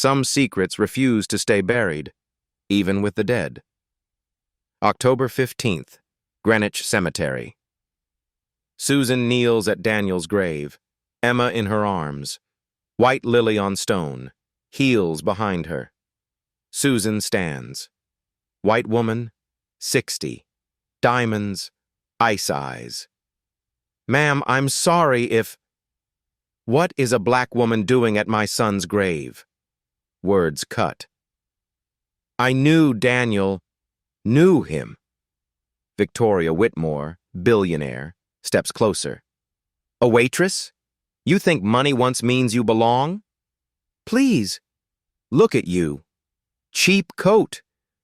Some secrets refuse to stay buried, even with the dead. October 15th, Greenwich Cemetery. Susan kneels at Daniel's grave, Emma in her arms, white lily on stone, heels behind her. Susan stands. White woman, 60. Diamonds, ice eyes. "Ma'am, I'm sorry if—" "What is a black woman doing at my son's grave?" Words cut. "I knew Daniel, knew him." Victoria Whitmore, billionaire, steps closer. "A waitress? You think money once means you belong? Please, look at you. Cheap coat.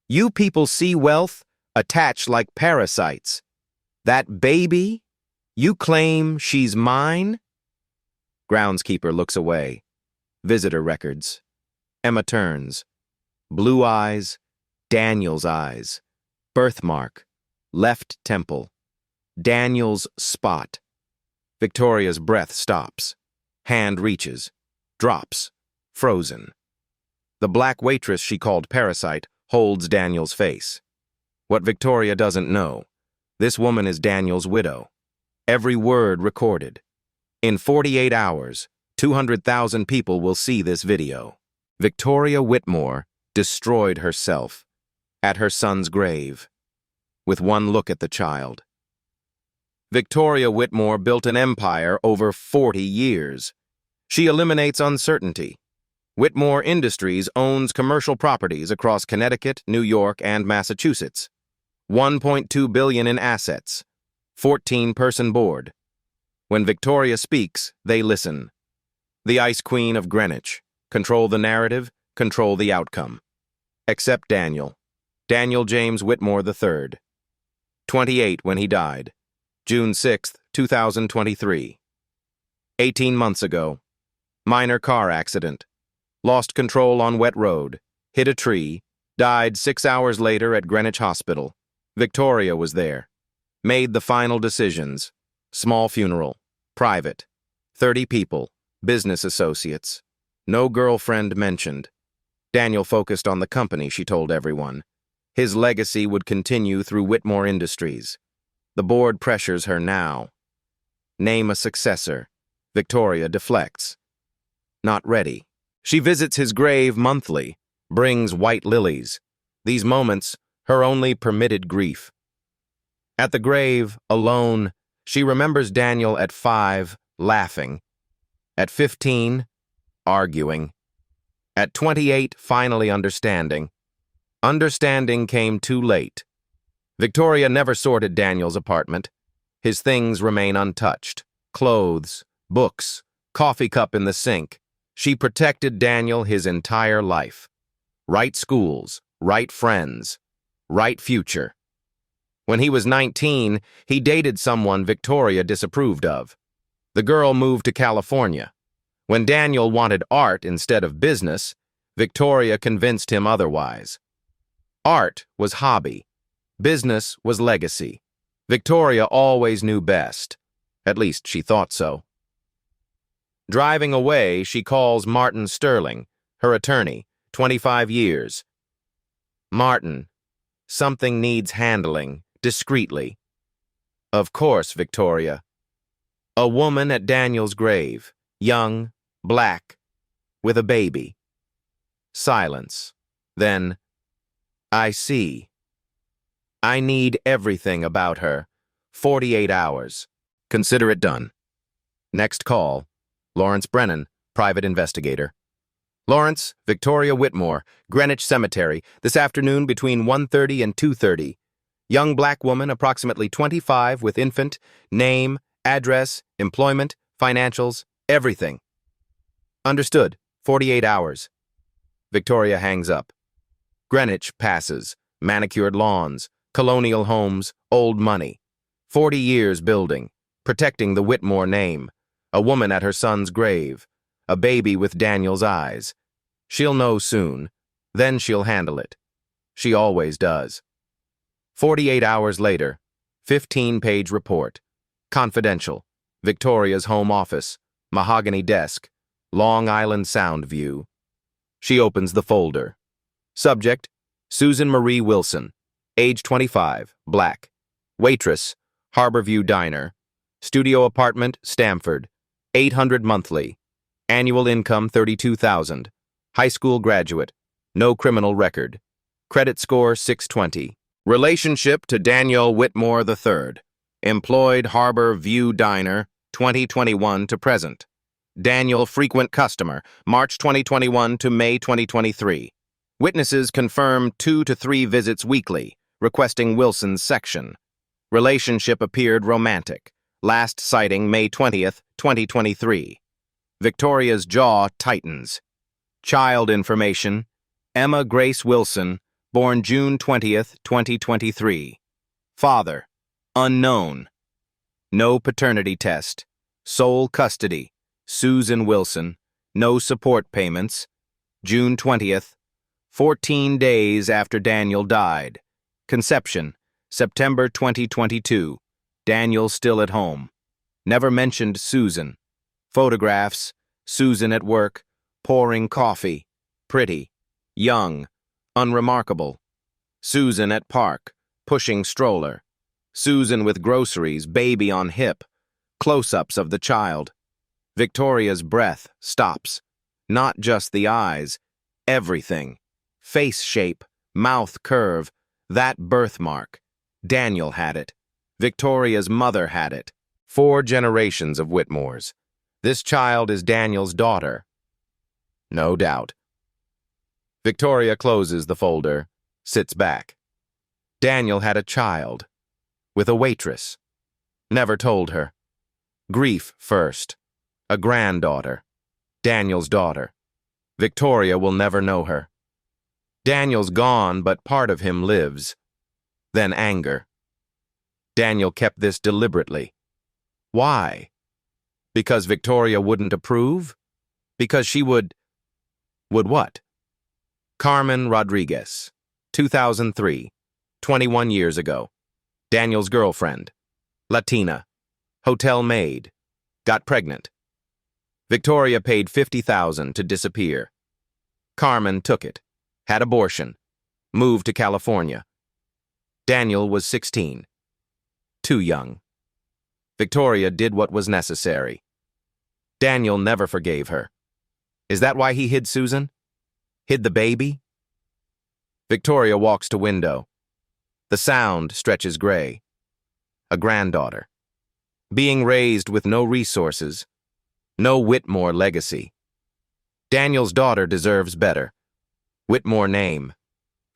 You people see wealth, attach like parasites. That baby? You claim she's mine?" Groundskeeper looks away. Visitor records. Emma turns. Blue eyes, Daniel's eyes. Birthmark, left temple. Daniel's spot. Victoria's breath stops. Hand reaches. Drops. Frozen. The black waitress she called parasite holds Daniel's face. What Victoria doesn't know, this woman is Daniel's widow. Every word recorded. In 48 hours, 200,000 people will see this video. Victoria Whitmore destroyed herself at her son's grave with one look at the child. Victoria Whitmore built an empire over 40 years. She eliminates uncertainty. Whitmore Industries owns commercial properties across Connecticut, New York, and Massachusetts. $1.2 billion in assets. 14-person board. When Victoria speaks, they listen. The Ice Queen of Greenwich. Control the narrative, control the outcome. Except Daniel. Daniel James Whitmore III. 28 when he died. June 6, 2023. 18 months ago. Minor car accident. Lost control on wet road. Hit a tree. Died 6 hours later at Greenwich Hospital. Victoria was there. Made the final decisions. Small funeral. Private. 30 people. Business associates. No girlfriend mentioned. Daniel focused on the company, she told everyone. His legacy would continue through Whitmore Industries. The board pressures her now. Name a successor. Victoria deflects. Not ready. She visits his grave monthly, brings white lilies. These moments, her only permitted grief. At the grave, alone, she remembers Daniel at 5, laughing. At 15, arguing. At 28, finally understanding. Understanding came too late. Victoria never sorted Daniel's apartment. His things remain untouched. Clothes, books, coffee cup in the sink. She protected Daniel his entire life. Right schools, right friends, right future. When he was 19, he dated someone Victoria disapproved of. The girl moved to California. When Daniel wanted art instead of business, Victoria convinced him otherwise. Art was hobby. Business was legacy. Victoria always knew best. At least she thought so. Driving away, she calls Martin Sterling, her attorney, 25 years. "Martin, something needs handling, discreetly." "Of course, Victoria." A woman at Daniel's grave, young, black, with a baby. Silence. Then, "I see. I need everything about her. 48 hours. Consider it done." Next call. Lawrence Brennan, private investigator. "Lawrence, Victoria Whitmore, Greenwich Cemetery, this afternoon between 1:30 and 2:30. Young black woman, approximately 25, with infant, name, address, employment, financials, everything." "Understood. 48 hours. Victoria hangs up. Greenwich passes. Manicured lawns, colonial homes, old money. 40 years building, protecting the Whitmore name. A woman at her son's grave. A baby with Daniel's eyes. She'll know soon. Then she'll handle it. She always does. 48 hours later, 15-page report. Confidential. Victoria's home office. Mahogany desk. Long Island Sound view. She opens the folder. Subject, Susan Marie Wilson, age 25, black. Waitress, Harborview Diner. Studio apartment, Stamford. 800 monthly. Annual income, 32,000. High school graduate. No criminal record. Credit score, 620. Relationship to Daniel Whitmore III. Employed Harbor View Diner, 2021 to present. Daniel frequent customer, March 2021 to May 2023. Witnesses confirm 2 to 3 visits weekly, requesting Wilson's section. Relationship appeared romantic. Last sighting May 20th, 2023. Victoria's jaw tightens. Child information, Emma Grace Wilson, born June 20th, 2023. Father, unknown. No paternity test. Sole custody, Susan Wilson. No support payments. June 20th, 14 days after Daniel died. Conception, September 2022. Daniel still at home. Never mentioned Susan. Photographs, Susan at work, pouring coffee. Pretty. Young. Unremarkable. Susan at park, pushing stroller. Susan with groceries, baby on hip. Close-ups of the child. Victoria's breath stops. Not just the eyes. Everything. Face shape, mouth curve. That birthmark. Daniel had it. Victoria's mother had it. 4 generations of Whitmores. This child is Daniel's daughter. No doubt. Victoria closes the folder, sits back. Daniel had a child. With a waitress. Never told her. Grief first. A granddaughter. Daniel's daughter. Victoria will never know her. Daniel's gone, but part of him lives. Then anger. Daniel kept this deliberately. Why? Because Victoria wouldn't approve? Because she would what? Carmen Rodriguez, 2003, 21 years ago. Daniel's girlfriend. Latina. Hotel maid. Got pregnant. Victoria paid $50,000 to disappear. Carmen took it. Had abortion. Moved to California. Daniel was 16. Too young. Victoria did what was necessary. Daniel never forgave her. Is that why he hid Susan? Hid the baby? Victoria walks to window. The sound stretches gray. A granddaughter. Being raised with no resources. No Whitmore legacy. Daniel's daughter deserves better. Whitmore name.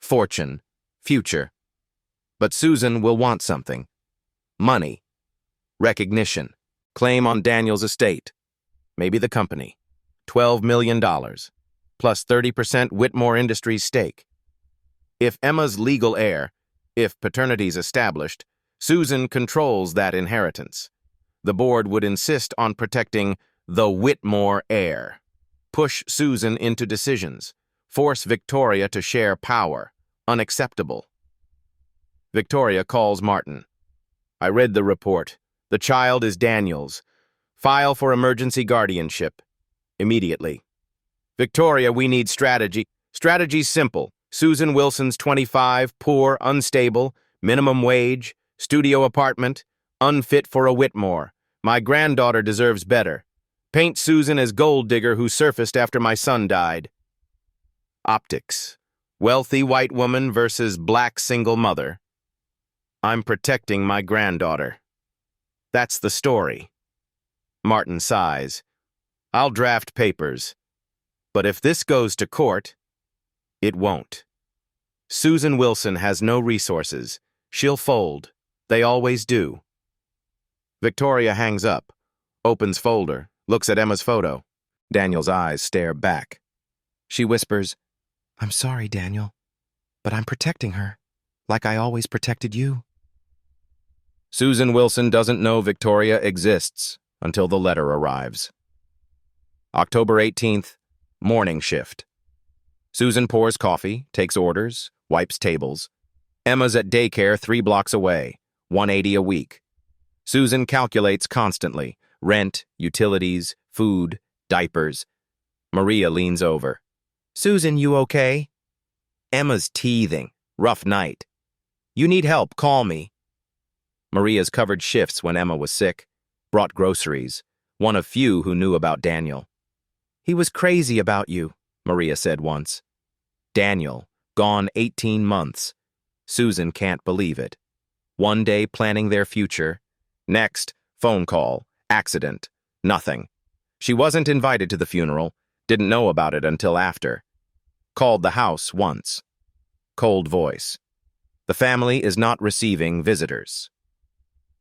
Fortune. Future. But Susan will want something. Money. Recognition. Claim on Daniel's estate. Maybe the company. $12 million. Plus 30% Whitmore Industries stake. If Emma's legal heir, if paternity's established, Susan controls that inheritance. The board would insist on protecting the Whitmore heir. Push Susan into decisions. Force Victoria to share power. Unacceptable. Victoria calls Martin. I read the report. The child is Daniel's. File for emergency guardianship. Immediately. Victoria, we need strategy. Strategy's simple. Susan Wilson's 25, poor, unstable, minimum wage, studio apartment, unfit for a Whitmore. My granddaughter deserves better. Paint Susan as gold digger who surfaced after my son died. Optics. Wealthy white woman versus black single mother. I'm protecting my granddaughter. That's the story. Martin sighs. I'll draft papers. But if this goes to court, it won't. Susan Wilson has no resources. She'll fold. They always do. Victoria hangs up, opens folder, looks at Emma's photo. Daniel's eyes stare back. She whispers, I'm sorry, Daniel, but I'm protecting her, like I always protected you. Susan Wilson doesn't know Victoria exists until the letter arrives. October 18th, morning shift. Susan pours coffee, takes orders, wipes tables. Emma's at daycare 3 blocks away, $180 a week. Susan calculates constantly, rent, utilities, food, diapers. Maria leans over. Susan, you okay? Emma's teething. Rough night. You need help, call me. Maria's covered shifts when Emma was sick, brought groceries, one of few who knew about Daniel. He was crazy about you, Maria said once. Daniel, gone 18 months. Susan can't believe it. One day planning their future. Next, phone call, accident, nothing. She wasn't invited to the funeral, didn't know about it until after. Called the house once. Cold voice. The family is not receiving visitors.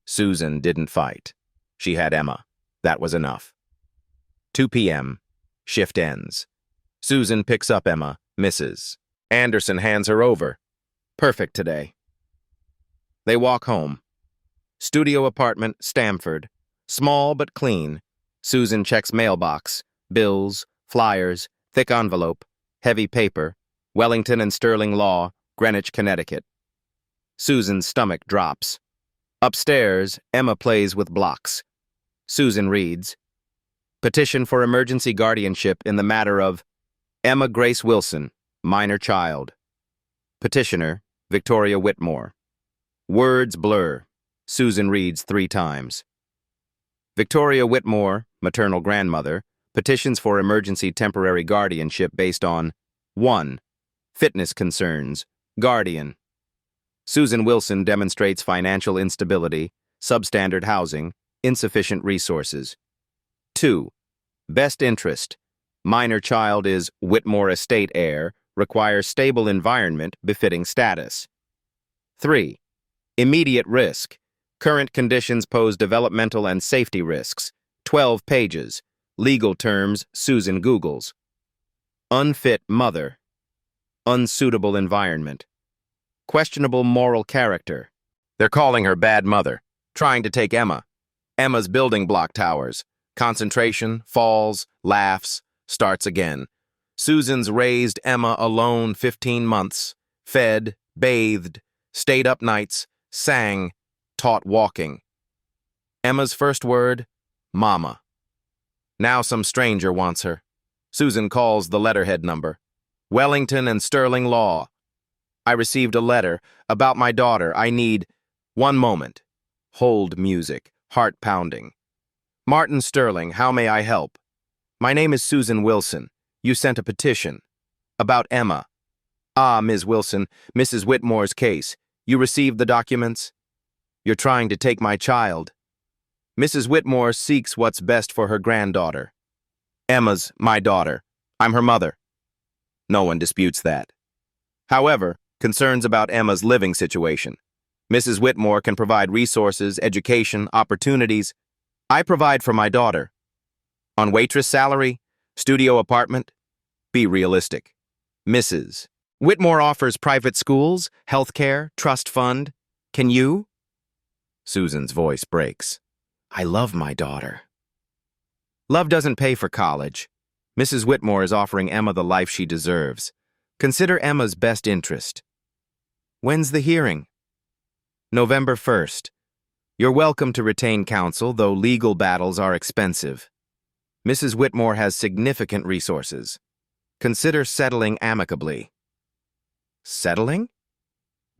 Susan didn't fight. She had Emma. That was enough. 2 p.m. Shift ends. Susan picks up Emma, Mrs. Anderson hands her over. Perfect today. They walk home. Studio apartment, Stamford. Small but clean. Susan checks mailbox. Bills, flyers, thick envelope, heavy paper. Wellington and Sterling Law, Greenwich, Connecticut. Susan's stomach drops. Upstairs, Emma plays with blocks. Susan reads, Petition for emergency guardianship in the matter of Emma Grace Wilson, minor child. Petitioner, Victoria Whitmore. Words blur. Susan reads 3 times. Victoria Whitmore, maternal grandmother, petitions for emergency temporary guardianship based on 1. Fitness concerns. Guardian. Susan Wilson demonstrates financial instability, substandard housing, insufficient resources. 2. Best interest. Minor child is Whitmore estate heir, requires stable environment befitting status. 3. Immediate risk. Current conditions pose developmental and safety risks. 12 pages. Legal terms Susan Googles. Unfit mother. Unsuitable environment. Questionable moral character. They're calling her bad mother. Trying to take Emma. Emma's building block towers. Concentration, falls, laughs, starts again. Susan's raised Emma alone 15 months. Fed, bathed, stayed up nights, sang, taught walking. Emma's first word, Mama. Now some stranger wants her. Susan calls the letterhead number. Wellington and Sterling Law. I received a letter about my daughter. I need 1 moment. Hold music, heart pounding. Martin Sterling, how may I help? My name is Susan Wilson. You sent a petition. About Emma. Ah, Ms. Wilson, Mrs. Whitmore's case. You received the documents? You're trying to take my child. Mrs. Whitmore seeks what's best for her granddaughter. Emma's my daughter. I'm her mother. No one disputes that. However, concerns about Emma's living situation. Mrs. Whitmore can provide resources, education, opportunities. I provide for my daughter. On waitress salary, studio apartment. Be realistic. Mrs. Whitmore offers private schools, health care, trust fund. Can you? Susan's voice breaks. I love my daughter. Love doesn't pay for college. Mrs. Whitmore is offering Emma the life she deserves. Consider Emma's best interest. When's the hearing? November 1st. You're welcome to retain counsel, though legal battles are expensive. Mrs. Whitmore has significant resources. Consider settling amicably. Settling?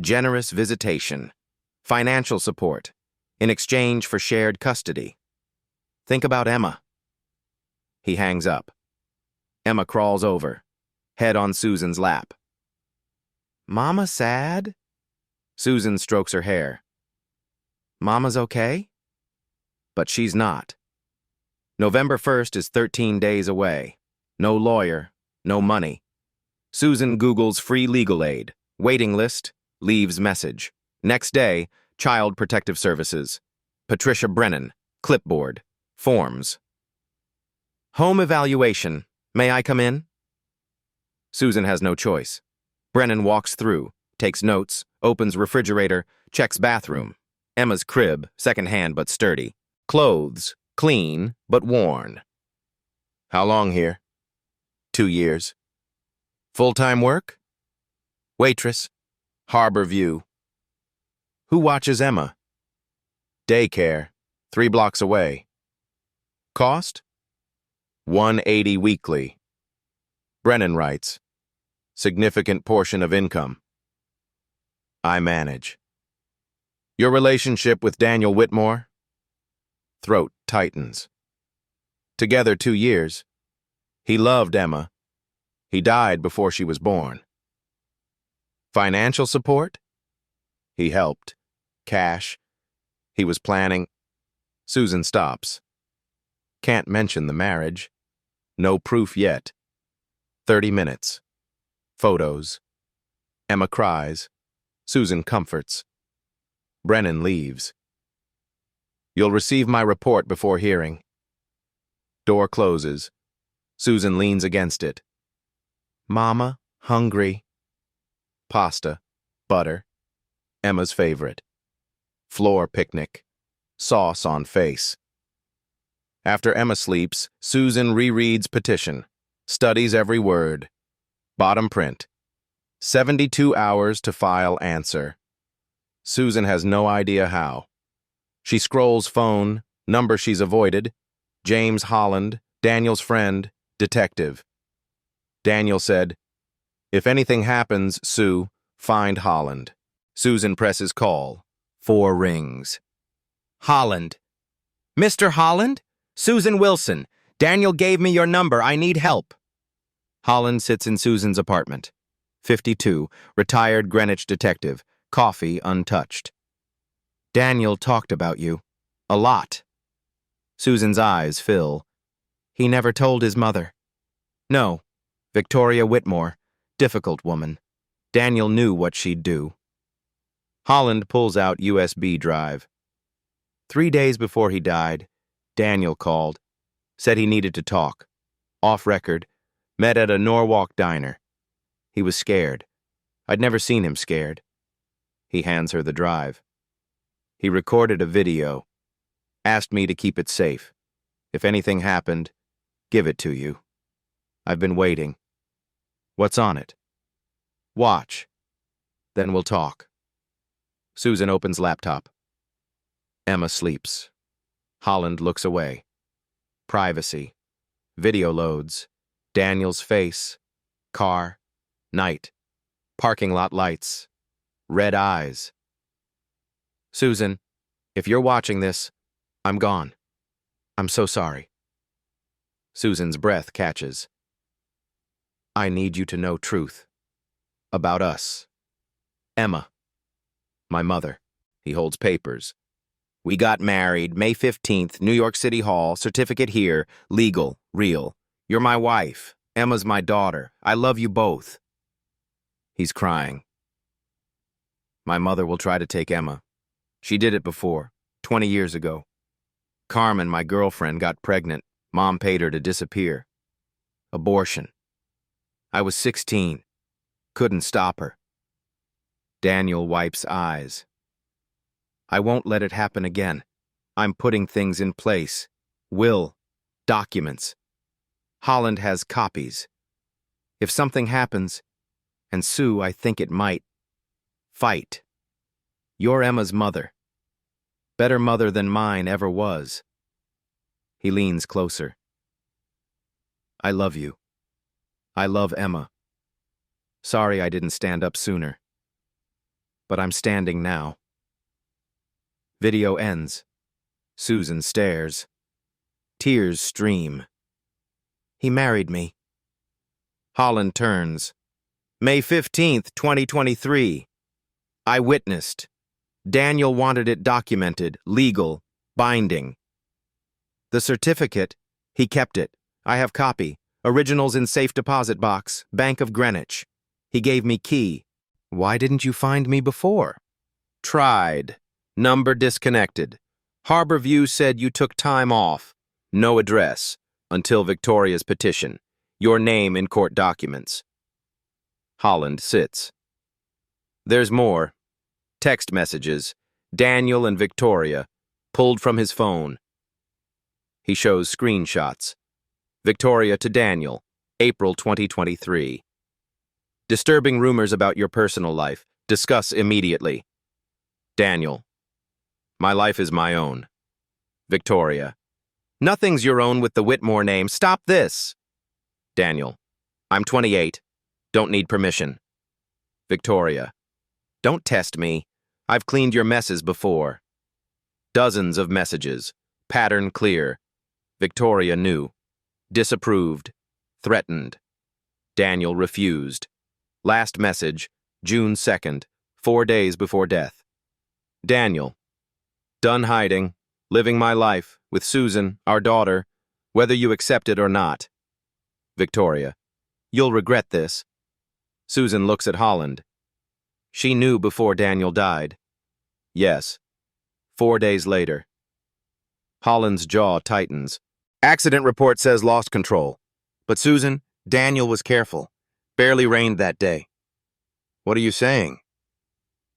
Generous visitation. Financial support. In exchange for shared custody. Think about Emma. He hangs up. Emma crawls over, head on Susan's lap. Mama sad? Susan strokes her hair. Mama's okay? But she's not. November 1st is 13 days away. No lawyer, no money. Susan Googles free legal aid. Waiting list, leaves message. Next day, Child Protective Services. Patricia Brennan, clipboard, forms. Home evaluation. May I come in? Susan has no choice. Brennan walks through, takes notes, opens refrigerator, checks bathroom. Emma's crib, second-hand but sturdy. Clothes, clean but worn. How long here? 2 years. Full-time work? Waitress. Harbor View. Who watches Emma? Daycare, 3 blocks away. Cost? $180 weekly. Brennan writes, Significant portion of income. I manage. Your relationship with Daniel Whitmore? Throat tightens. Together 2 years. He loved Emma. He died before she was born. Financial support? He helped. Cash. He was planning. Susan stops. Can't mention the marriage. No proof yet. 30 minutes. Photos. Emma cries. Susan comforts. Brennan leaves. You'll receive my report before hearing. Door closes. Susan leans against it. Mama, hungry. Pasta, butter. Emma's favorite. Floor picnic. Sauce on face. After Emma sleeps, Susan rereads petition. Studies every word. Bottom print. 72 hours to file answer. Susan has no idea how. She scrolls phone, number she's avoided. James Holland, Daniel's friend, detective. Daniel said, "If anything happens, Sue, find Holland." Susan presses call. 4 rings. Holland. Mr. Holland? Susan Wilson. Daniel gave me your number. I need help. Holland sits in Susan's apartment. 52, retired Greenwich detective. Coffee untouched. Daniel talked about you. A lot. Susan's eyes fill. He never told his mother. No. Victoria Whitmore. Difficult woman. Daniel knew what she'd do. Holland pulls out USB drive. 3 days before he died, Daniel called. Said he needed to talk. Off record. Met at a Norwalk diner. He was scared. I'd never seen him scared. He hands her the drive. He recorded a video. Asked me to keep it safe. If anything happened, give it to you. I've been waiting. What's on it? Watch. Then we'll talk. Susan opens laptop. Emma sleeps. Holland looks away. Privacy. Video loads. Daniel's face. Car. Night. Parking lot lights. Red eyes. Susan, if you're watching this, I'm gone. I'm so sorry. Susan's breath catches. I need you to know truth. About us. Emma. My mother. He holds papers. We got married, May 15th, New York City Hall, certificate here, legal, real. You're my wife. Emma's my daughter. I love you both. He's crying. My mother will try to take Emma. She did it before, 20 years ago. Carmen, my girlfriend, got pregnant. Mom paid her to disappear. Abortion. I was 16. Couldn't stop her. Daniel wipes eyes. I won't let it happen again. I'm putting things in place. Will. Documents. Holland has copies. If something happens, and Sue, I think it might, fight. You're Emma's mother. Better mother than mine ever was. He leans closer. I love you. I love Emma. Sorry I didn't stand up sooner. But I'm standing now. Video ends. Susan stares. Tears stream. He married me. Holland turns. May 15th, 2023. I witnessed. Daniel wanted it documented, legal, binding. The certificate, he kept it. I have copy. Originals in safe deposit box, Bank of Greenwich. He gave me key. Why didn't you find me before? Tried. Number disconnected. Harborview said you took time off. No address. Until Victoria's petition. Your name in court documents. Holland sits. There's more. Text messages. Daniel and Victoria. Pulled from his phone. He shows screenshots. Victoria to Daniel. April 2023. Disturbing rumors about your personal life. Discuss immediately. Daniel. My life is my own. Victoria. Nothing's your own with the Whitmore name. Stop this. Daniel. I'm 28. Don't need permission. Victoria. Don't test me. I've cleaned your messes before. Dozens of messages. Pattern clear. Victoria knew. Disapproved. Threatened. Daniel refused. Last message, June 2nd, 4 days before death. Daniel. Done hiding. Living my life with Susan, our daughter, whether you accept it or not. Victoria. You'll regret this. Susan looks at Holland. She knew before Daniel died. Yes. 4 days later. Holland's jaw tightens. Accident report says lost control. But Susan, Daniel was careful. Barely rained that day. What are you saying?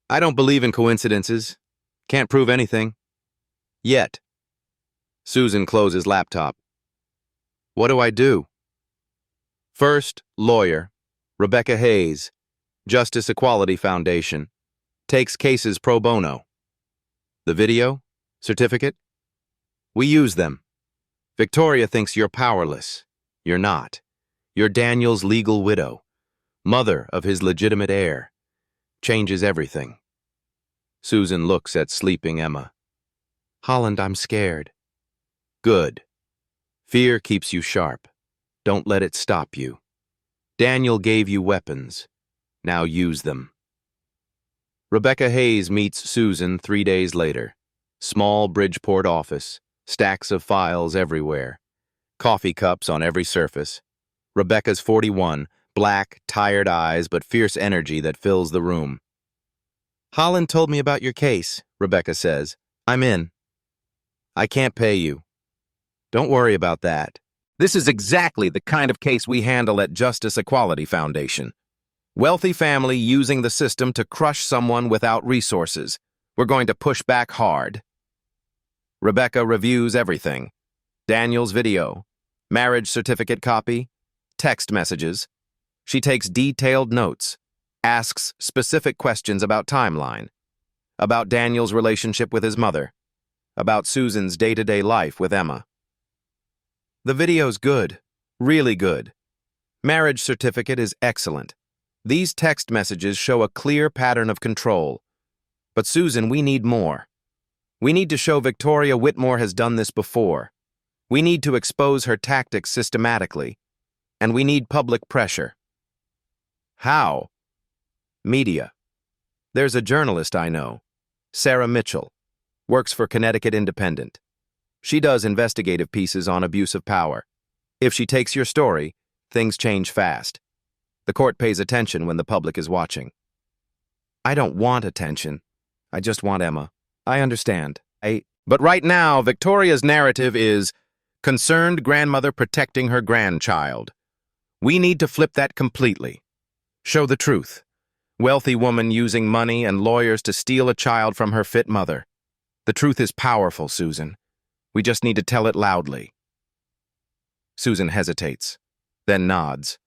I don't believe in coincidences. Can't prove anything. Yet. Susan closes laptop. What do I do? First, lawyer. Rebecca Hayes. Justice Equality Foundation. Takes cases pro bono. The video? Certificate? We use them. Victoria thinks you're powerless. You're not. You're Daniel's legal widow. Mother of his legitimate heir. Changes everything. Susan looks at sleeping Emma. Holland, I'm scared. Good. Fear keeps you sharp. Don't let it stop you. Daniel gave you weapons. Now use them. Rebecca Hayes meets Susan 3 days later. Small Bridgeport office. Stacks of files everywhere. Coffee cups on every surface. Rebecca's 41, black, tired eyes, but fierce energy that fills the room. Holland told me about your case, Rebecca says. I'm in. I can't pay you. Don't worry about that. This is exactly the kind of case we handle at Justice Equality Foundation. Wealthy family using the system to crush someone without resources. We're going to push back hard. Rebecca reviews everything. Daniel's video, marriage certificate copy, text messages. She takes detailed notes, asks specific questions about timeline, about Daniel's relationship with his mother, about Susan's day-to-day life with Emma. The video's good, really good. Marriage certificate is excellent. These text messages show a clear pattern of control. But Susan, we need more. We need to show Victoria Whitmore has done this before. We need to expose her tactics systematically. And we need public pressure. How? Media. There's a journalist I know, Sarah Mitchell, works for Connecticut Independent. She does investigative pieces on abuse of power. If she takes your story, things change fast. The court pays attention when the public is watching. I don't want attention. I just want Emma. I understand. But right now, Victoria's narrative is concerned grandmother protecting her grandchild. We need to flip that completely. Show the truth. Wealthy woman using money and lawyers to steal a child from her fit mother. The truth is powerful, Susan. We just need to tell it loudly. Susan hesitates, then nods.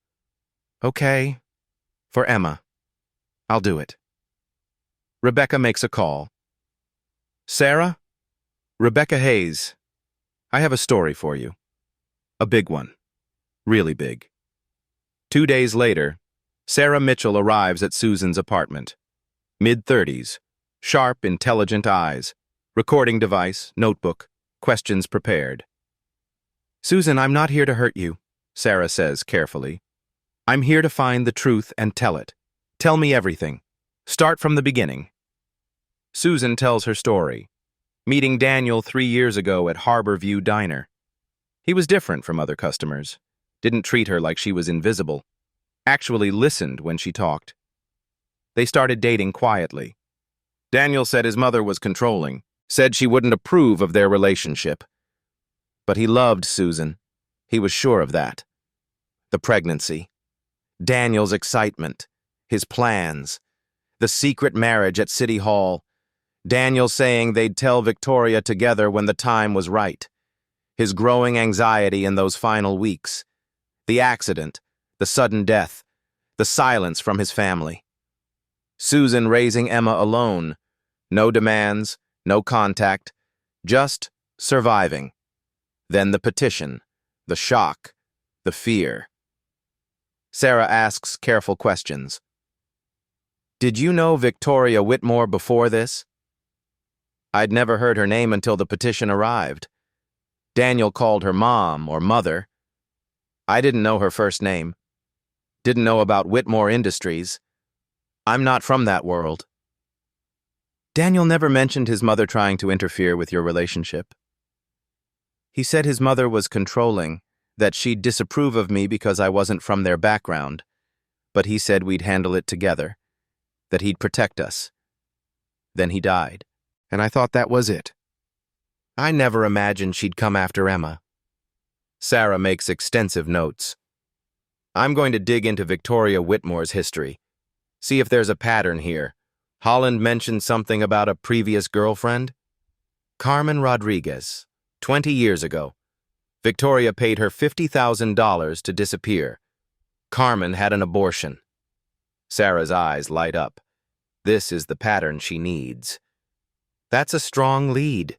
Okay. For Emma. I'll do it. Rebecca makes a call. Sarah? Rebecca Hayes. I have a story for you. A big one. Really big. 2 days later, Sarah Mitchell arrives at Susan's apartment. Mid-30s, sharp, intelligent eyes, recording device, notebook, questions prepared. Susan, I'm not here to hurt you, Sarah says carefully. I'm here to find the truth and tell it. Tell me everything. Start from the beginning. Susan tells her story, meeting Daniel 3 years ago at Harbor View Diner. He was different from other customers, didn't treat her like she was invisible, actually listened when she talked. They started dating quietly. Daniel said his mother was controlling, said she wouldn't approve of their relationship. But he loved Susan. He was sure of that. The pregnancy, Daniel's excitement, his plans, the secret marriage at City Hall, Daniel saying they'd tell Victoria together when the time was right, his growing anxiety in those final weeks, the accident, the sudden death, the silence from his family. Susan raising Emma alone, no demands, no contact, just surviving. Then the petition, the shock, the fear. Sarah asks careful questions. Did you know Victoria Whitmore before this? I'd never heard her name until the petition arrived. Daniel called her mom or mother. I didn't know her first name. Didn't know about Whitmore Industries. I'm not from that world. Daniel never mentioned his mother trying to interfere with your relationship. He said his mother was controlling, that she'd disapprove of me because I wasn't from their background, but he said we'd handle it together, that he'd protect us. Then he died, and I thought that was it. I never imagined she'd come after Emma. Sarah makes extensive notes. I'm going to dig into Victoria Whitmore's history, see if there's a pattern here. Holland mentioned something about a previous girlfriend. Carmen Rodriguez, 20 years ago. Victoria paid her $50,000 to disappear. Carmen had an abortion. Sarah's eyes light up. This is the pattern she needs. That's a strong lead.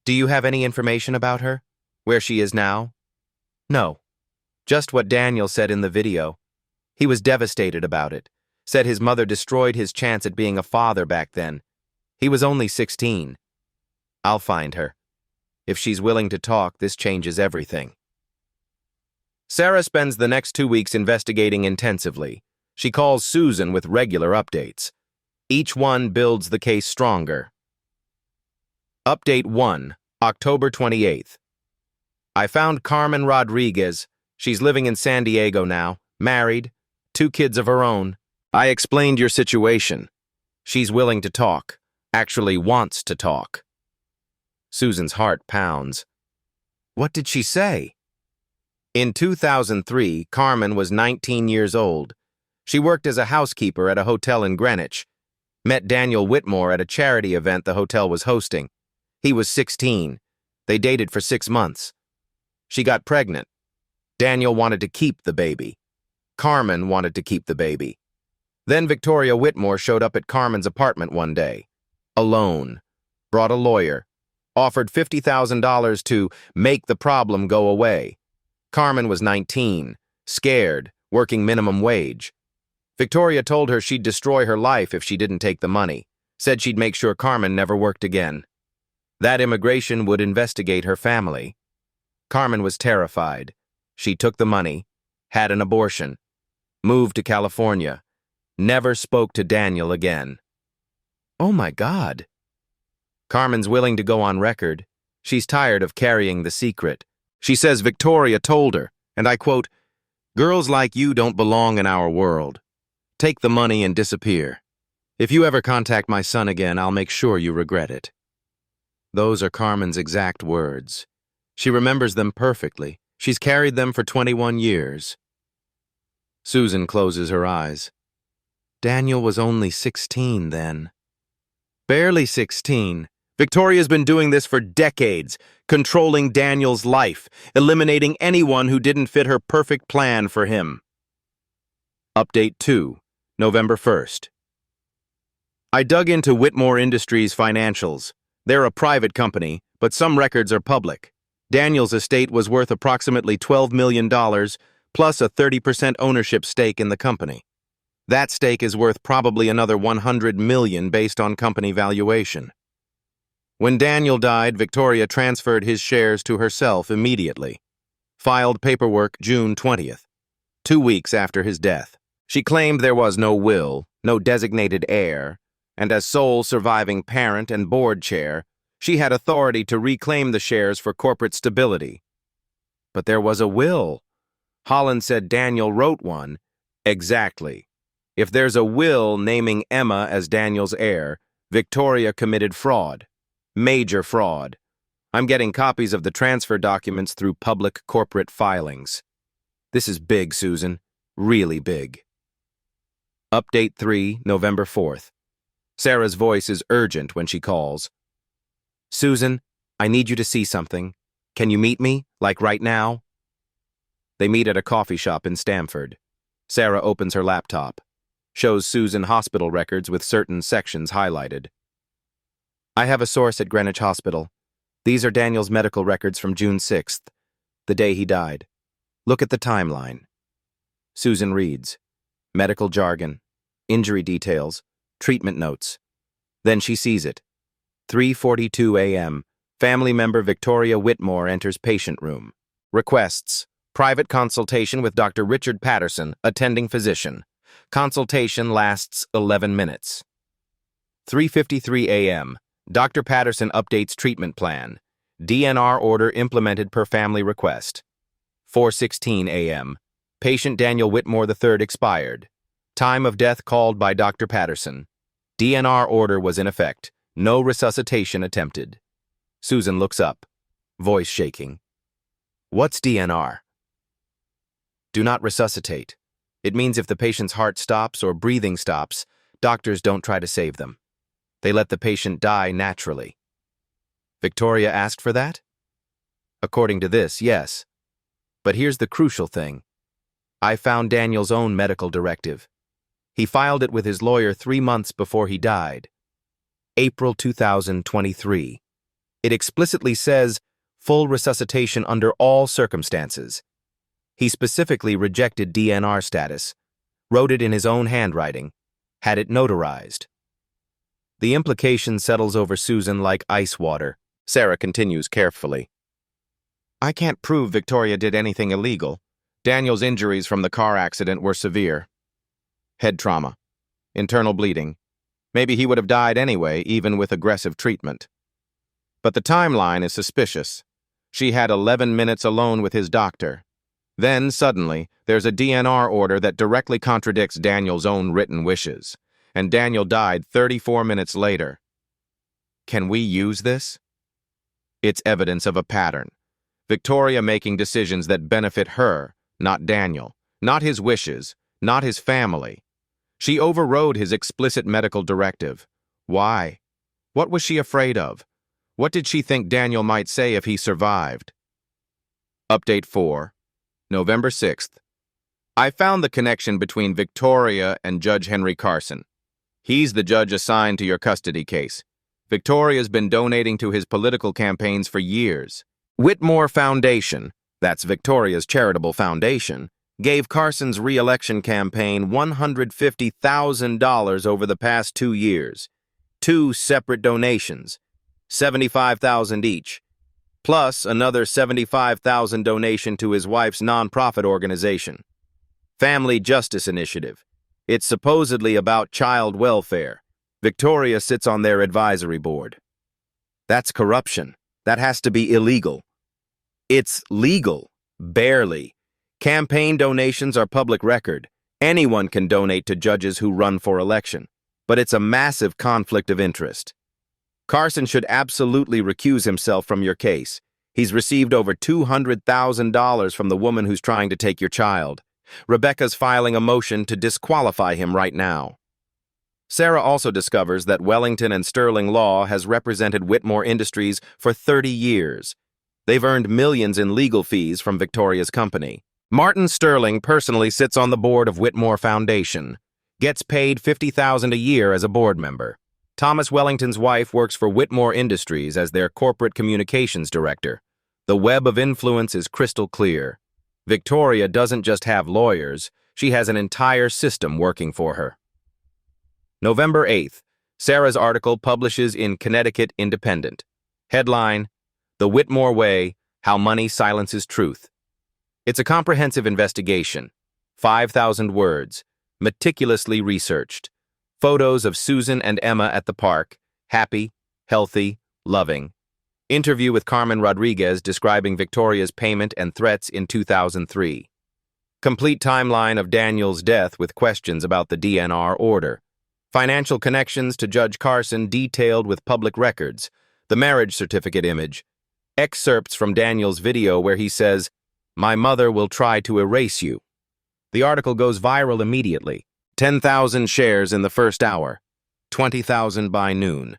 Do you have any information about her? Where she is now? No. Just what Daniel said in the video. He was devastated about it. Said his mother destroyed his chance at being a father back then. He was only 16. I'll find her. If she's willing to talk, this changes everything. Sarah spends the next 2 weeks investigating intensively. She calls Susan with regular updates. Each one builds the case stronger. Update 1, October 28th. I found Carmen Rodriguez. She's living in San Diego now, married, 2 kids of her own. I explained your situation. She's willing to talk, actually wants to talk. Susan's heart pounds. What did she say? In 2003, Carmen was 19 years old. She worked as a housekeeper at a hotel in Greenwich. Met Daniel Whitmore at a charity event the hotel was hosting. He was 16. They dated for 6 months. She got pregnant. Daniel wanted to keep the baby. Carmen wanted to keep the baby. Then Victoria Whitmore showed up at Carmen's apartment one day. Alone. Brought a lawyer. Offered $50,000 to make the problem go away. Carmen was 19, scared, working minimum wage. Victoria told her she'd destroy her life if she didn't take the money. Said she'd make sure Carmen never worked again. That immigration would investigate her family. Carmen was terrified. She took the money, had an abortion, moved to California, never spoke to Daniel again. Oh my God. Carmen's willing to go on record. She's tired of carrying the secret. She says Victoria told her, and I quote, "Girls like you don't belong in our world. Take the money and disappear. If you ever contact my son again, I'll make sure you regret it." Those are Carmen's exact words. She remembers them perfectly. She's carried them for 21 years. Susan closes her eyes. Daniel was only 16 then. Barely 16. Victoria's been doing this for decades, controlling Daniel's life, eliminating anyone who didn't fit her perfect plan for him. Update 2, November 1st. I dug into Whitmore Industries' financials. They're a private company, but some records are public. Daniel's estate was worth approximately $12 million, plus a 30% ownership stake in the company. That stake is worth probably another $100 million based on company valuation. When Daniel died, Victoria transferred his shares to herself immediately. Filed paperwork June 20th, 2 weeks after his death. She claimed there was no will, no designated heir, and as sole surviving parent and board chair, she had authority to reclaim the shares for corporate stability. But there was a will. Holland said Daniel wrote one. Exactly. If there's a will naming Emma as Daniel's heir, Victoria committed fraud. Major fraud. I'm getting copies of the transfer documents through public corporate filings. This is big, Susan. Really big. Update 3, November 4th. Sarah's voice is urgent when she calls. Susan, I need you to see something. Can you meet me, like right now? They meet at a coffee shop in Stamford. Sarah opens her laptop. Shows Susan hospital records with certain sections highlighted. I have a source at Greenwich Hospital. These are Daniel's medical records from June 6th, the day he died. Look at the timeline. Susan reads. Medical jargon, injury details, treatment notes. Then she sees it. 3:42 a.m. Family member Victoria Whitmore enters patient room. Requests. Private consultation with Dr. Richard Patterson, attending physician. Consultation lasts 11 minutes. 3:53 a.m. Dr. Patterson updates treatment plan. DNR order implemented per family request. 4:16 a.m. Patient Daniel Whitmore III expired. Time of death called by Dr. Patterson. DNR order was in effect. No resuscitation attempted. Susan looks up, voice shaking. What's DNR? Do not resuscitate. It means if the patient's heart stops or breathing stops, doctors don't try to save them. They let the patient die naturally. Victoria asked for that? According to this, yes. But here's the crucial thing. I found Daniel's own medical directive. He filed it with his lawyer 3 months before he died. April 2023. It explicitly says, full resuscitation under all circumstances. He specifically rejected DNR status, wrote it in his own handwriting, had it notarized. The implication settles over Susan like ice water. Sarah continues carefully. I can't prove Victoria did anything illegal. Daniel's injuries from the car accident were severe. Head trauma, internal bleeding. Maybe he would have died anyway, even with aggressive treatment. But the timeline is suspicious. She had 11 minutes alone with his doctor. Then, suddenly, there's a DNR order that directly contradicts Daniel's own written wishes, and Daniel died 34 minutes later. Can we use this? It's evidence of a pattern. Victoria making decisions that benefit her, not Daniel, not his wishes, not his family. She overrode his explicit medical directive. Why? What was she afraid of? What did she think Daniel might say if he survived? Update 4, November 6th. I found the connection between Victoria and Judge Henry Carson. He's the judge assigned to your custody case. Victoria's been donating to his political campaigns for years. Whitmore Foundation, that's Victoria's charitable foundation, gave Carson's re-election campaign $150,000 over the past 2 years. 2 separate donations, $75,000 each, plus another $75,000 donation to his wife's nonprofit organization, Family Justice Initiative. It's supposedly about child welfare. Victoria sits on their advisory board. That's corruption. That has to be illegal. It's legal. Barely. Campaign donations are public record. Anyone can donate to judges who run for election. But it's a massive conflict of interest. Carson should absolutely recuse himself from your case. He's received over $200,000 from the woman who's trying to take your child. Rebecca's filing a motion to disqualify him right now. Sarah also discovers that Wellington and Sterling Law has represented Whitmore Industries for 30 years. They've earned millions in legal fees from Victoria's company. Martin Sterling personally sits on the board of Whitmore Foundation, gets paid $50,000 a year as a board member. Thomas Wellington's wife works for Whitmore Industries as their corporate communications director. The web of influence is crystal clear. Victoria doesn't just have lawyers, she has an entire system working for her. November 8th, Sarah's article publishes in Connecticut Independent. Headline, The Whitmore Way, How Money Silences Truth. It's a comprehensive investigation, 5,000 words, meticulously researched. Photos of Susan and Emma at the park, happy, healthy, loving. Interview with Carmen Rodriguez describing Victoria's payment and threats in 2003. Complete timeline of Daniel's death with questions about the DNR order. Financial connections to Judge Carson detailed with public records. The marriage certificate image. Excerpts from Daniel's video where he says, "My mother will try to erase you." The article goes viral immediately. 10,000 shares in the first hour. 20,000 by noon.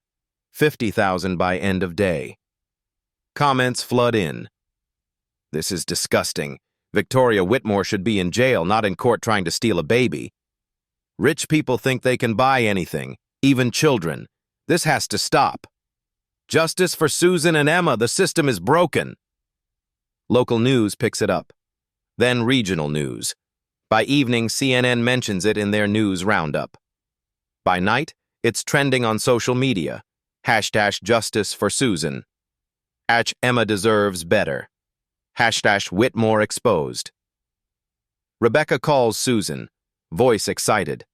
50,000 by end of day. Comments flood in. This is disgusting. Victoria Whitmore should be in jail, not in court trying to steal a baby. Rich people think they can buy anything, even children. This has to stop. Justice for Susan and Emma, the system is broken. Local news picks it up. Then regional news. By evening, CNN mentions it in their news roundup. By night, it's trending on social media. #Justice for Susan. #Emma deserves better. #Whitmore exposed. Rebecca calls Susan, voice excited.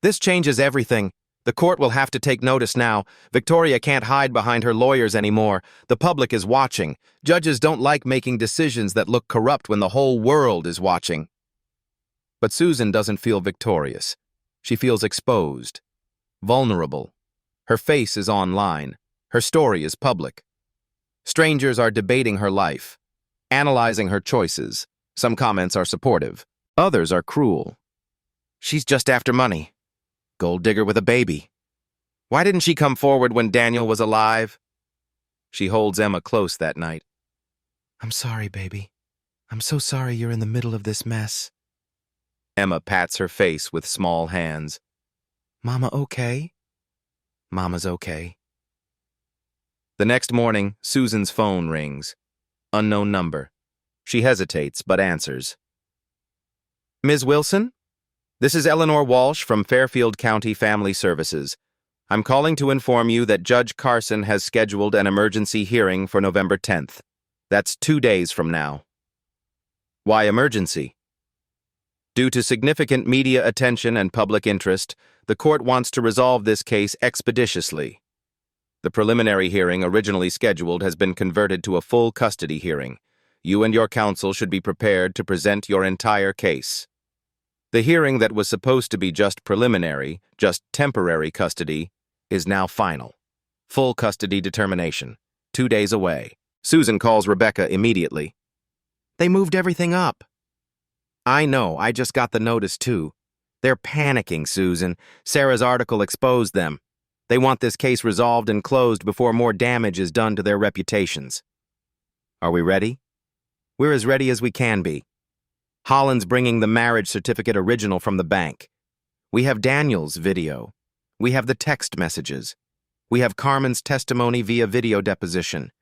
This changes everything. The court will have to take notice now. Victoria can't hide behind her lawyers anymore. The public is watching. Judges don't like making decisions that look corrupt when the whole world is watching. But Susan doesn't feel victorious. She feels exposed, vulnerable. Her face is online. Her story is public. Strangers are debating her life, analyzing her choices. Some comments are supportive. Others are cruel. She's just after money. Gold digger with a baby. Why didn't she come forward when Daniel was alive? She holds Emma close that night. I'm sorry, baby. I'm so sorry you're in the middle of this mess. Emma pats her face with small hands. Mama okay? Mama's okay. The next morning, Susan's phone rings. Unknown number. She hesitates, but answers. Ms. Wilson? This is Eleanor Walsh from Fairfield County Family Services. I'm calling to inform you that Judge Carson has scheduled an emergency hearing for November 10th. That's 2 days from now. Why emergency? Due to significant media attention and public interest, the court wants to resolve this case expeditiously. The preliminary hearing originally scheduled has been converted to a full custody hearing. You and your counsel should be prepared to present your entire case. The hearing that was supposed to be just preliminary, just temporary custody, is now final. Full custody determination. 2 days away. Susan calls Rebecca immediately. They moved everything up. I know, I just got the notice too. They're panicking, Susan. Sarah's article exposed them. They want this case resolved and closed before more damage is done to their reputations. Are we ready? We're as ready as we can be. Holland's bringing the marriage certificate original from the bank. We have Daniel's video. We have the text messages. We have Carmen's testimony via video deposition.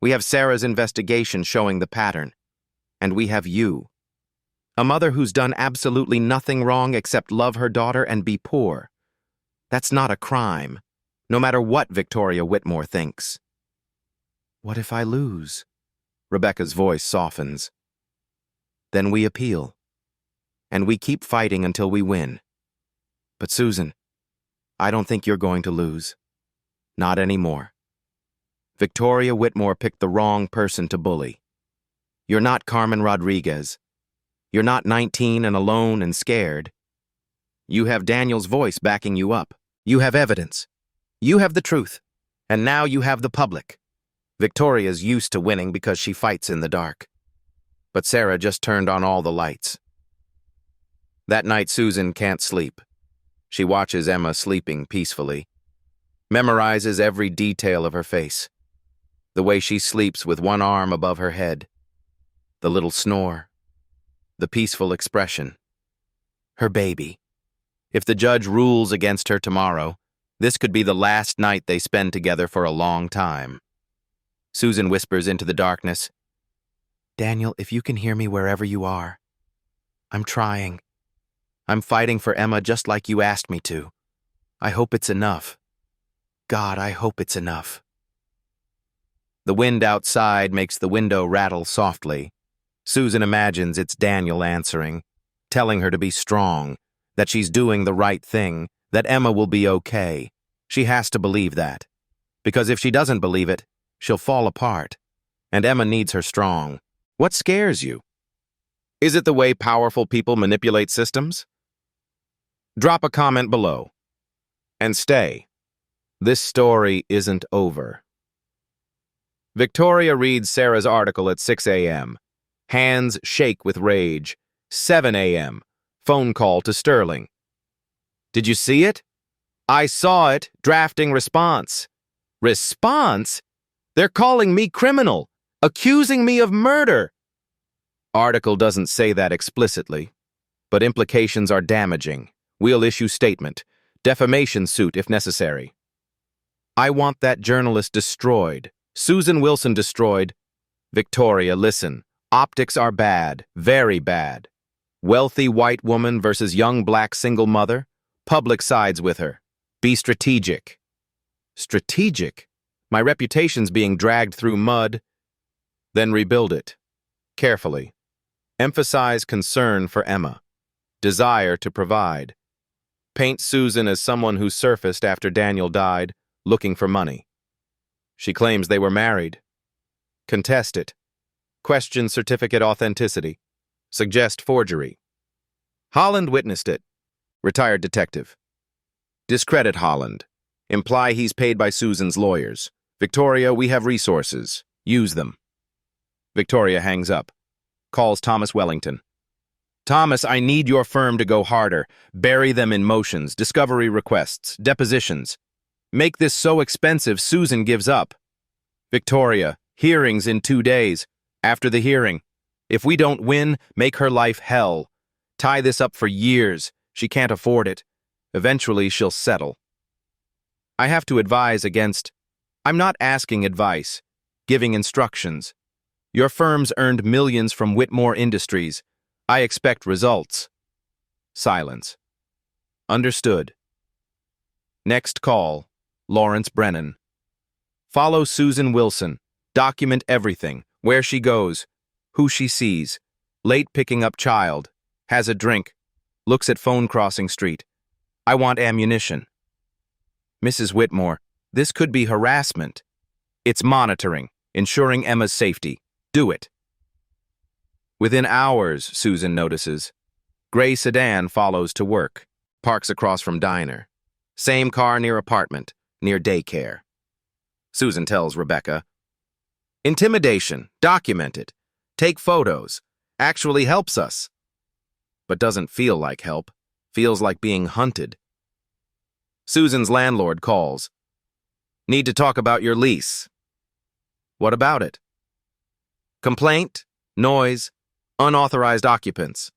We have Sarah's investigation showing the pattern. And we have you. A mother who's done absolutely nothing wrong except love her daughter and be poor. That's not a crime, no matter what Victoria Whitmore thinks. What if I lose? Rebecca's voice softens. Then we appeal. And we keep fighting until we win. But Susan, I don't think you're going to lose. Not anymore. Victoria Whitmore picked the wrong person to bully. You're not Carmen Rodriguez. You're not 19 and alone and scared. You have Daniel's voice backing you up. You have evidence. You have the truth. And now you have the public. Victoria's used to winning because she fights in the dark. But Sarah just turned on all the lights. That night, Susan can't sleep. She watches Emma sleeping peacefully, memorizes every detail of her face, the way she sleeps with one arm above her head, the little snore, the peaceful expression. Her baby. If the judge rules against her tomorrow, this could be the last night they spend together for a long time. Susan whispers into the darkness, Daniel, if you can hear me wherever you are, I'm trying. I'm fighting for Emma just like you asked me to. I hope it's enough. God, I hope it's enough. The wind outside makes the window rattle softly. Susan imagines it's Daniel answering, telling her to be strong, that she's doing the right thing, that Emma will be okay. She has to believe that. Because if she doesn't believe it, she'll fall apart. And Emma needs her strong. What scares you? Is it the way powerful people manipulate systems? Drop a comment below. And stay. This story isn't over. Victoria reads Sarah's article at 6 a.m. Hands shake with rage. 7 a.m. Phone call to Sterling. Did you see it? I saw it. Drafting response. Response? They're calling me criminal, accusing me of murder. Article doesn't say that explicitly, but implications are damaging. We'll issue statement. Defamation suit if necessary. I want that journalist destroyed. Susan Wilson destroyed. Victoria, listen. Optics are bad, very bad. Wealthy white woman versus young black single mother? Public sides with her. Be strategic. Strategic? My reputation's being dragged through mud. Then rebuild it. Carefully. Emphasize concern for Emma. Desire to provide. Paint Susan as someone who surfaced after Daniel died, looking for money. She claims they were married. Contest it. Question certificate authenticity. Suggest forgery. Holland witnessed it. Retired detective. Discredit Holland. Imply he's paid by Susan's lawyers. Victoria, we have resources. Use them. Victoria hangs up. Calls Thomas Wellington. Thomas, I need your firm to go harder. Bury them in motions, discovery requests, depositions. Make this so expensive Susan gives up. Victoria, hearings in 2 days. After the hearing. If we don't win, make her life hell. Tie this up for years. She can't afford it. Eventually, she'll settle. I have to advise against... I'm not asking advice, giving instructions. Your firm's earned millions from Whitmore Industries. I expect results. Silence. Understood. Next call, Lawrence Brennan. Follow Susan Wilson. Document everything. Where she goes. Who she sees. Late picking up child. Has a drink. Looks at phone crossing street. I want ammunition. Mrs. Whitmore, this could be harassment. It's monitoring, ensuring Emma's safety. Do it. Within hours, Susan notices. Gray sedan follows to work. Parks across from diner. Same car near apartment, near daycare. Susan tells Rebecca. Intimidation. Document it. Take photos. Actually helps us. But doesn't feel like help. Feels like being hunted. Susan's landlord calls. Need to talk about your lease. What about it? Complaint, noise, unauthorized occupants.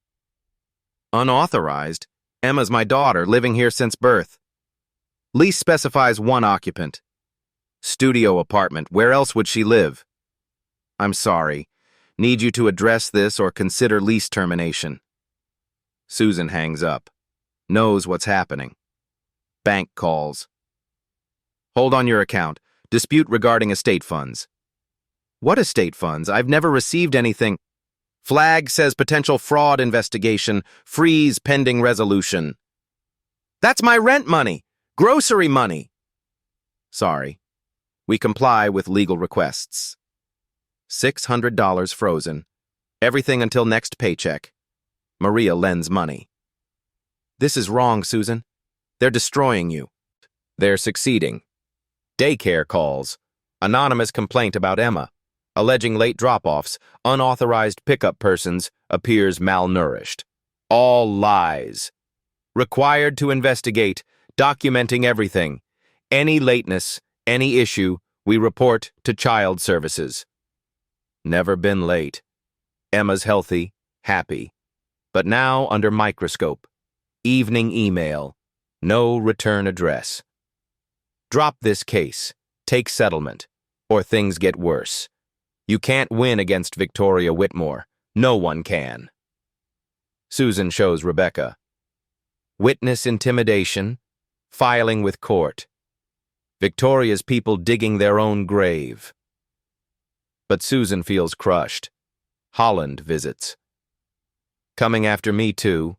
Unauthorized? Emma's my daughter, living here since birth. Lease specifies 1 occupant. Studio apartment, where else would she live? I'm sorry. Need you to address this or consider lease termination. Susan hangs up. Knows what's happening. Bank calls. Hold on your account. Dispute regarding estate funds. What estate funds? I've never received anything. Flag says potential fraud investigation. Freeze pending resolution. That's my rent money. Grocery money. Sorry. We comply with legal requests. $600 frozen. Everything until next paycheck. Maria lends money. This is wrong, Susan. They're destroying you. They're succeeding. Daycare calls. Anonymous complaint about Emma. Alleging late drop-offs, unauthorized pickup persons, appears malnourished. All lies. Required to investigate, documenting everything. Any lateness, any issue, we report to child services. Never been late. Emma's healthy, happy. But now under microscope. Evening email. No return address. Drop this case. Take settlement. Or things get worse. You can't win against Victoria Whitmore. No one can. Susan shows Rebecca. Witness intimidation. Filing with court. Victoria's people digging their own grave. But Susan feels crushed. Holland visits. Coming after me too.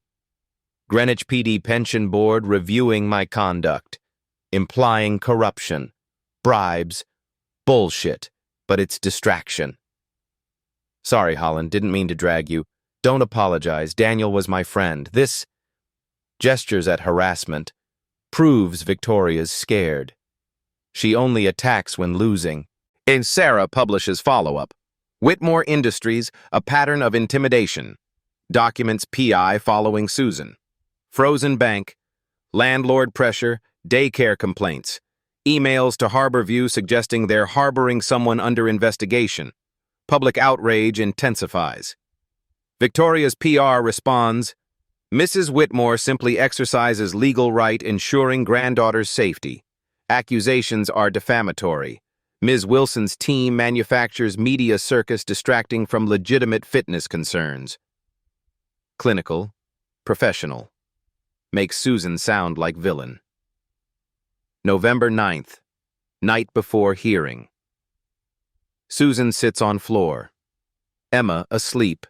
Greenwich PD Pension Board reviewing my conduct. Implying corruption. Bribes. Bullshit. But it's distraction. Sorry, Holland, didn't mean to drag you. Don't apologize. Daniel was my friend. This gestures at harassment. Proves Victoria's scared. She only attacks when losing. And Sarah publishes follow-up. Whitmore Industries, a pattern of intimidation. Documents PI following Susan. Frozen bank. Landlord pressure. Daycare complaints. Emails to Harborview suggesting they're harboring someone under investigation. Public outrage intensifies. Victoria's PR responds, Mrs. Whitmore simply exercises legal right ensuring granddaughter's safety. Accusations are defamatory. Ms. Wilson's team manufactures media circus distracting from legitimate fitness concerns. Clinical, professional. Makes Susan sound like villain. November 9th, night before hearing. Susan sits on floor. Emma asleep.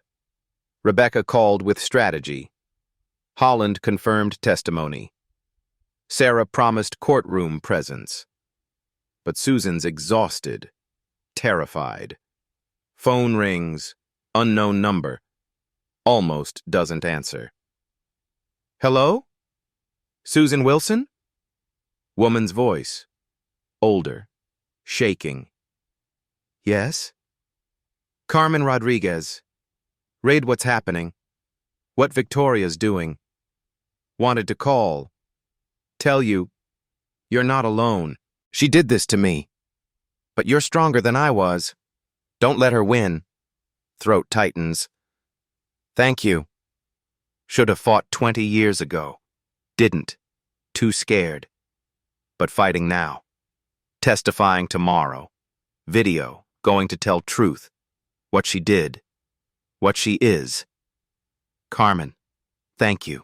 Rebecca called with strategy. Holland confirmed testimony. Sarah promised courtroom presence. But Susan's exhausted, terrified. Phone rings, unknown number. Almost doesn't answer. Hello? Susan Wilson? Woman's voice. Older. Shaking. Yes? Carmen Rodriguez. Read what's happening. What Victoria's doing. Wanted to call. Tell you, you're not alone. She did this to me. But you're stronger than I was. Don't let her win. Throat tightens. Thank you. Should have fought 20 years ago. Didn't. Too scared. But fighting now. Testifying tomorrow. Video, going to tell truth. What she did. What she is. Carmen, thank you.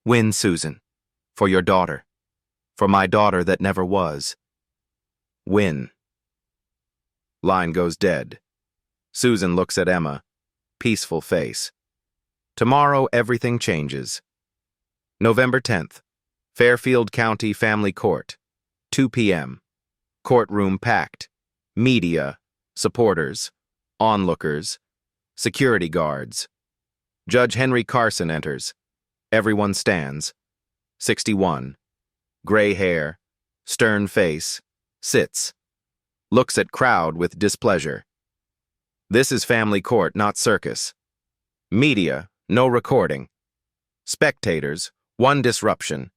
Win, Susan. For your daughter. For my daughter that never was. Win. Line goes dead. Susan looks at Emma. Peaceful face. Tomorrow everything changes. November 10th. Fairfield County Family Court. 2 p.m. Courtroom packed. Media. Supporters. Onlookers. Security guards. Judge Henry Carson enters. Everyone stands. 61. Gray hair. Stern face. Sits. Looks at crowd with displeasure. This is family court, not circus. Media, no recording. Spectators, 1 disruption.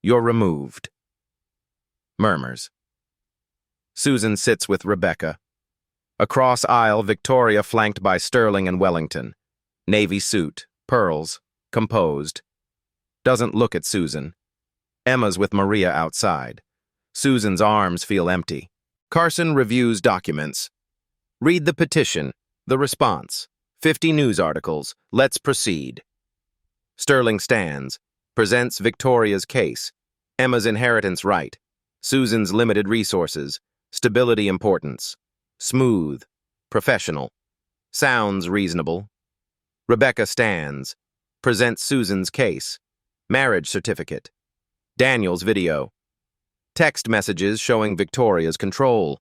You're removed. Murmurs. Susan sits with Rebecca. Across aisle, Victoria flanked by Sterling and Wellington. Navy suit, pearls, composed. Doesn't look at Susan. Emma's with Maria outside. Susan's arms feel empty. Carson reviews documents. Read the petition, the response, 50 news articles, let's proceed. Sterling stands, presents Victoria's case, Emma's inheritance right, Susan's limited resources, stability importance, smooth, professional, sounds reasonable. Rebecca stands, presents Susan's case, marriage certificate, Daniel's video, text messages showing Victoria's control.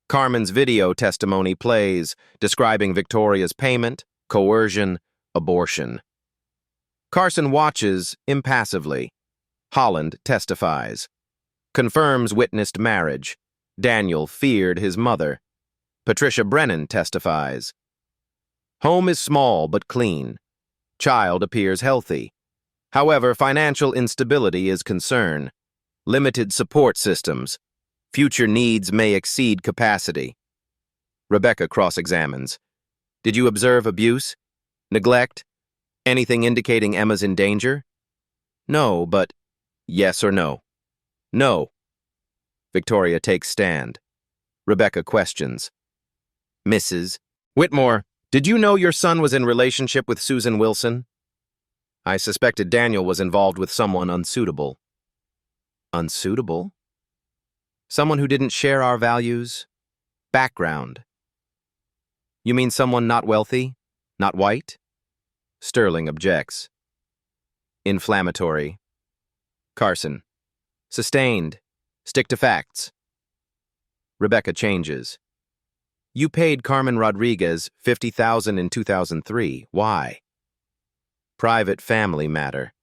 Carmen's video testimony plays, describing Victoria's payment, coercion, abortion. Carson watches impassively. Holland testifies. Confirms witnessed marriage. Daniel feared his mother. Patricia Brennan testifies. Home is small but clean. Child appears healthy. However, financial instability is concern. Limited support systems. Future needs may exceed capacity. Rebecca cross-examines. Did you observe abuse? Neglect? Anything indicating Emma's in danger? No, but yes or no? No. Victoria takes stand. Rebecca questions. Mrs. Whitmore, did you know your son was in relationship with Susan Wilson? I suspected Daniel was involved with someone unsuitable. Unsuitable? Someone who didn't share our values? Background. You mean someone not wealthy? Not white? Sterling objects. Inflammatory. Carson. Sustained. Stick to facts. Rebecca changes. You paid Carmen Rodriguez $50,000 in 2003. Why? Private family matter.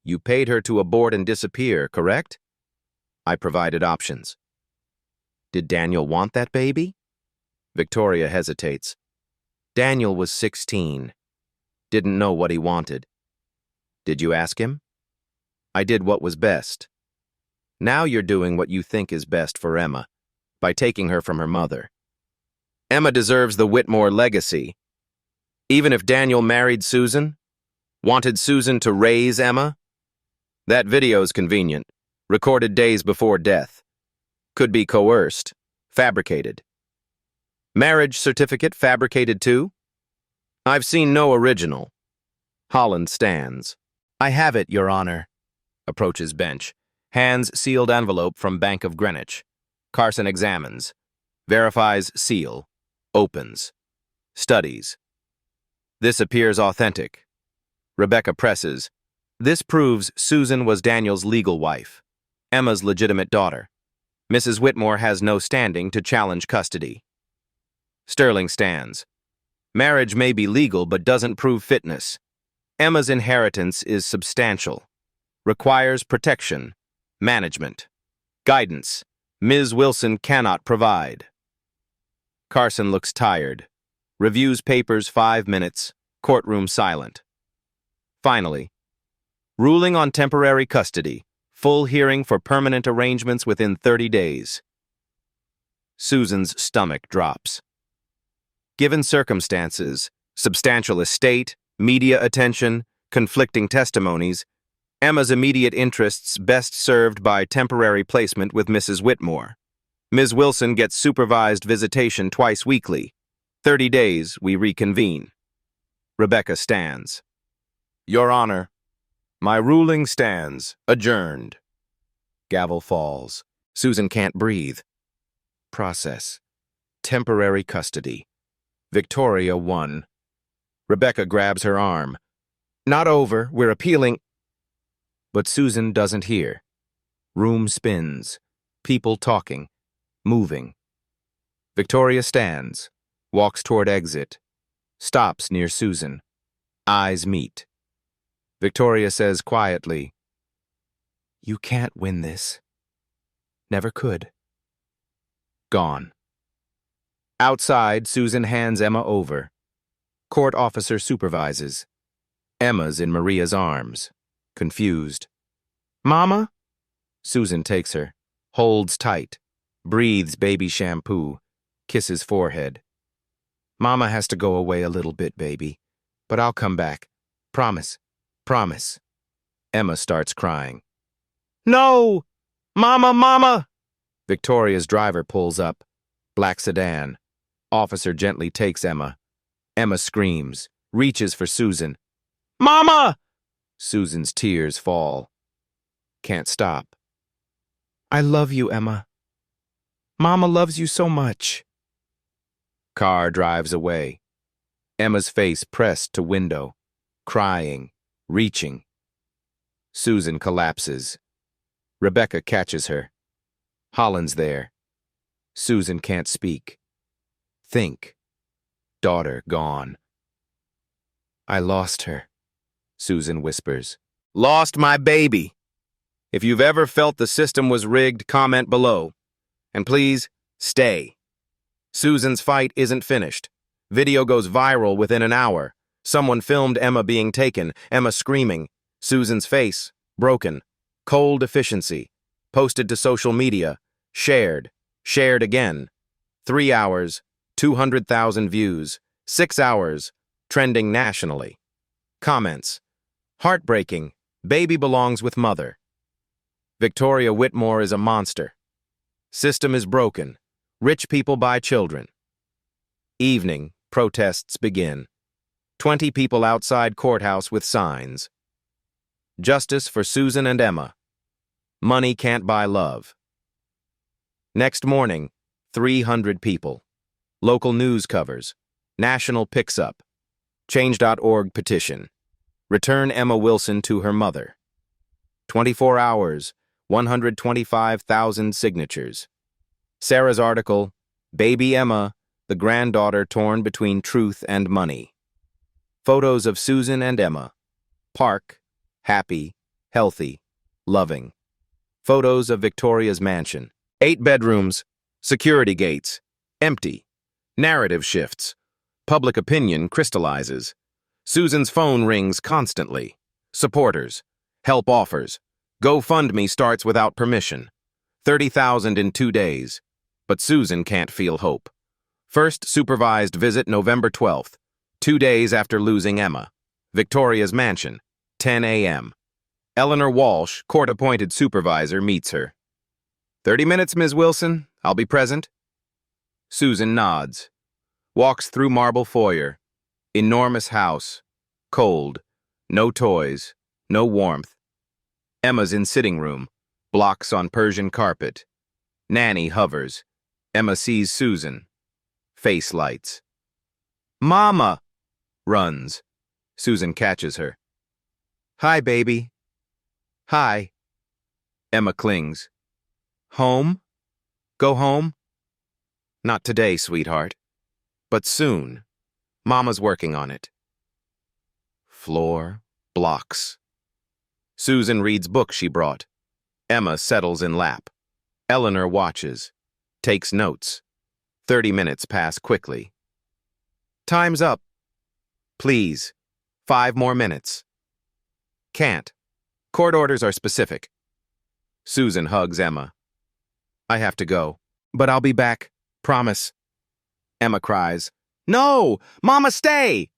You paid her to abort and disappear, correct? I provided options. Did Daniel want that baby? Victoria hesitates. Daniel was 16. Didn't know what he wanted. Did you ask him? I did what was best. Now you're doing what you think is best for Emma, by taking her from her mother. Emma deserves the Whitmore legacy. Even if Daniel married Susan, wanted Susan to raise Emma? That video's convenient. Recorded days before death. Could be coerced, fabricated. Marriage certificate fabricated too? I've seen no original. Holland stands. I have it, Your Honor. Approaches bench. Hands sealed envelope from Bank of Greenwich. Carson examines. Verifies seal. Opens. Studies. This appears authentic. Rebecca presses. This proves Susan was Daniel's legal wife, Emma's legitimate daughter. Mrs. Whitmore has no standing to challenge custody. Sterling stands. Marriage may be legal but doesn't prove fitness. Emma's inheritance is substantial. Requires protection, management, guidance. Ms. Wilson cannot provide. Carson looks tired. Reviews papers 5 minutes. Courtroom silent. Finally, ruling on temporary custody. Full hearing for permanent arrangements within 30 days. Susan's stomach drops. Given circumstances, substantial estate, media attention, conflicting testimonies, Emma's immediate interests best served by temporary placement with Mrs. Whitmore. Ms. Wilson gets supervised visitation twice weekly. 30 days, we reconvene. Rebecca stands. Your Honor, my ruling stands, adjourned. Gavel falls. Susan can't breathe. Process. Temporary custody. Victoria won. Rebecca grabs her arm. Not over, we're appealing. But Susan doesn't hear. Room spins. People talking. Moving. Victoria stands. Walks toward exit. Stops near Susan. Eyes meet. Victoria says quietly, You can't win this. Never could. Gone. Outside, Susan hands Emma over. Court officer supervises. Emma's in Maria's arms, confused. Mama? Susan takes her, holds tight, breathes baby shampoo, kisses forehead. Mama has to go away a little bit, baby, but I'll come back. Promise. Promise. Emma starts crying. No! Mama, Mama! Victoria's driver pulls up. Black sedan. Officer gently takes Emma. Emma screams, reaches for Susan. Mama! Susan's tears fall. Can't stop. I love you, Emma. Mama loves you so much. Car drives away. Emma's face pressed to window, crying, reaching. Susan collapses. Rebecca catches her. Holland's there. Susan can't speak. Think. Daughter gone. I lost her, Susan whispers. Lost my baby. If you've ever felt the system was rigged, comment below. And please, stay. Susan's fight isn't finished. Video goes viral within an hour. Someone filmed Emma being taken, Emma screaming. Susan's face, broken. Cold efficiency. Posted to social media. Shared. Shared again. 3 hours, 200,000 views. 6 hours, trending nationally. Comments. Heartbreaking. Baby belongs with mother. Victoria Whitmore is a monster. System is broken. Rich people buy children. Evening, protests begin. 20 people outside courthouse with signs. Justice for Susan and Emma. Money can't buy love. Next morning, 300 people. Local news covers. National picks up. Change.org petition. Return Emma Wilson to her mother. 24 hours, 125,000 signatures. Sarah's article, Baby Emma, the granddaughter torn between truth and money. Photos of Susan and Emma. Park, happy, healthy, loving. Photos of Victoria's mansion. 8 bedrooms, security gates, empty. Narrative shifts. Public opinion crystallizes. Susan's phone rings constantly. Supporters. Help offers. GoFundMe starts without permission. 30,000 in 2 days. But Susan can't feel hope. First supervised visit November 12th, 2 days after losing Emma. Victoria's mansion, 10 a.m. Eleanor Walsh, court-appointed supervisor, meets her. 30 minutes, Ms. Wilson. I'll be present. Susan nods. Walks through marble foyer. Enormous house. Cold. No toys, no warmth. Emma's in sitting room, blocks on Persian carpet. Nanny hovers. Emma sees Susan. Face lights. Mama! Runs. Susan catches her. Hi, baby. Hi. Emma clings. Home? Go home? Not today, sweetheart. But soon. Mama's working on it. Floor, blocks. Susan reads book she brought. Emma settles in lap. Eleanor watches. Takes notes. 30 minutes pass quickly. Time's up. Please. 5 more minutes. Can't. Court orders are specific. Susan hugs Emma. I have to go, but I'll be back. Promise. Emma cries. No! Mama, stay!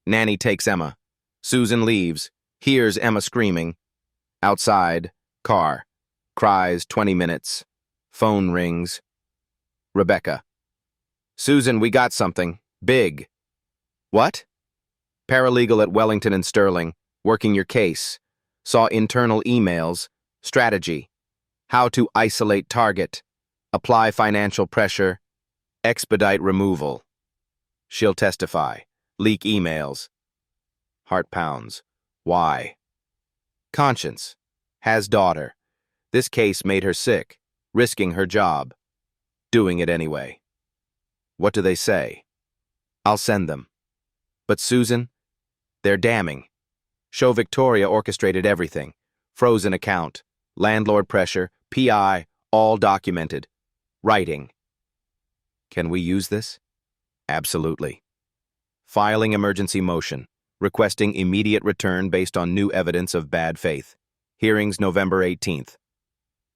Nanny takes Emma. Susan leaves, hears Emma screaming. Outside, car. Cries 20 minutes. Phone rings. Rebecca. Susan, we got something. Big. What? Paralegal at Wellington and Sterling, working your case. Saw internal emails. Strategy. How to isolate target. Apply financial pressure. Expedite removal. She'll testify. Leak emails. Heart pounds. Why? Conscience. Has daughter. This case made her sick. Risking her job. Doing it anyway. What do they say? I'll send them. But Susan? They're damning. Show Victoria orchestrated everything. Frozen account. Landlord pressure. PI. All documented. Writing. Can we use this? Absolutely. Filing emergency motion. Requesting immediate return based on new evidence of bad faith. Hearings November 18th.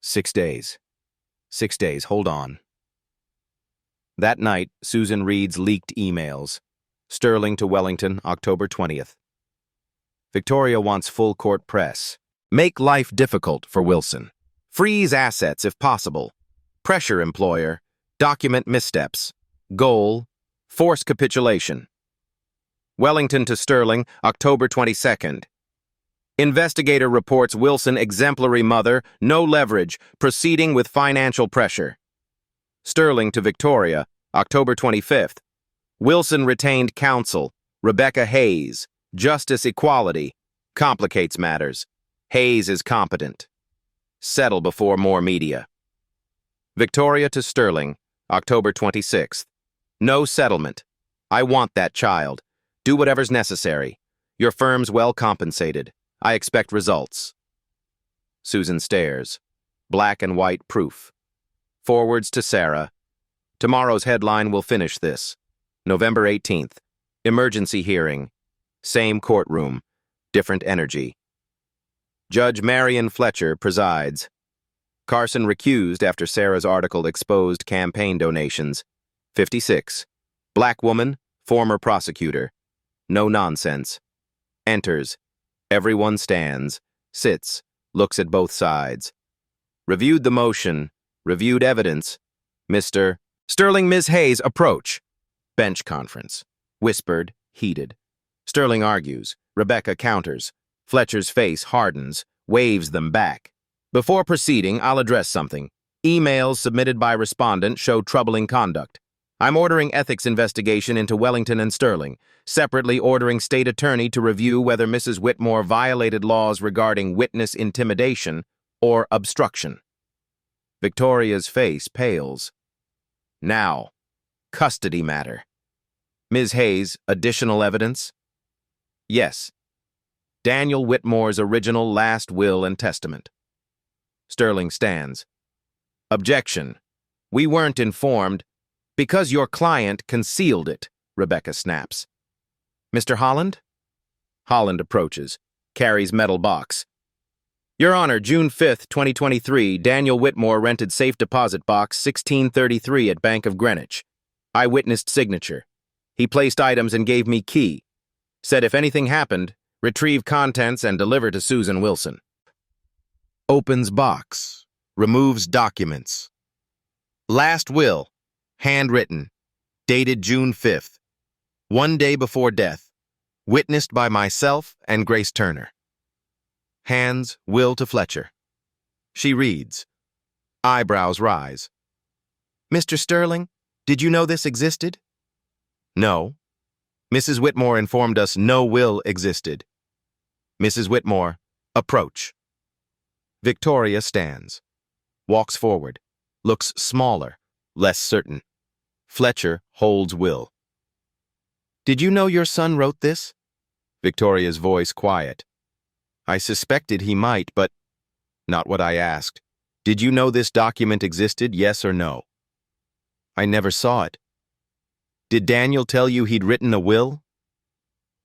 6 days. 6 days, hold on. That night, Susan reads leaked emails. Sterling to Wellington, October 20th. Victoria wants full court press. Make life difficult for Wilson. Freeze assets if possible. Pressure employer. Document missteps. Goal. Force capitulation. Wellington to Sterling, October 22nd. Investigator reports Wilson exemplary mother, no leverage, proceeding with financial pressure. Sterling to Victoria, October 25th. Wilson retained counsel, Rebecca Hayes, justice equality, complicates matters. Hayes is competent. Settle before more media. Victoria to Sterling, October 26th. No settlement. I want that child. Do whatever's necessary. Your firm's well compensated. I expect results. Susan stares. Black and white proof. Forwards to Sarah. Tomorrow's headline will finish this. November 18th. Emergency hearing. Same courtroom. Different energy. Judge Marion Fletcher presides. Carson recused after Sarah's article exposed campaign donations. 56. Black woman, former prosecutor. No nonsense. Enters. Everyone stands. Sits. Looks at both sides. Reviewed the motion. Reviewed evidence. Mr. Sterling, Ms. Hayes, approach. Bench conference. Whispered, heated. Sterling argues. Rebecca counters. Fletcher's face hardens, waves them back. Before proceeding, I'll address something. Emails submitted by respondent show troubling conduct. I'm ordering ethics investigation into Wellington and Sterling, separately ordering state attorney to review whether Mrs. Whitmore violated laws regarding witness intimidation or obstruction. Victoria's face pales. Now, custody matter. Ms. Hayes, additional evidence? Yes. Daniel Whitmore's original last will and testament. Sterling stands. Objection. We weren't informed. Because your client concealed it, Rebecca snaps. Mr. Holland? Holland approaches, carries metal box. Your Honor, June 5th, 2023, Daniel Whitmore rented safe deposit box 1633 at Bank of Greenwich. I witnessed signature. He placed items and gave me key. Said if anything happened, retrieve contents and deliver to Susan Wilson. Opens box. Removes documents. Last will. Handwritten. Dated June 5th. 1 day before death. Witnessed by myself and Grace Turner. Hands, will to Fletcher. She reads. Eyebrows rise. Mr. Sterling, did you know this existed? No. Mrs. Whitmore informed us no will existed. Mrs. Whitmore, approach. Victoria stands. Walks forward. Looks smaller, less certain. Fletcher holds will. Did you know your son wrote this? Victoria's voice quiet. I suspected he might, but not what I asked. Did you know this document existed, yes or no? I never saw it. Did Daniel tell you he'd written a will?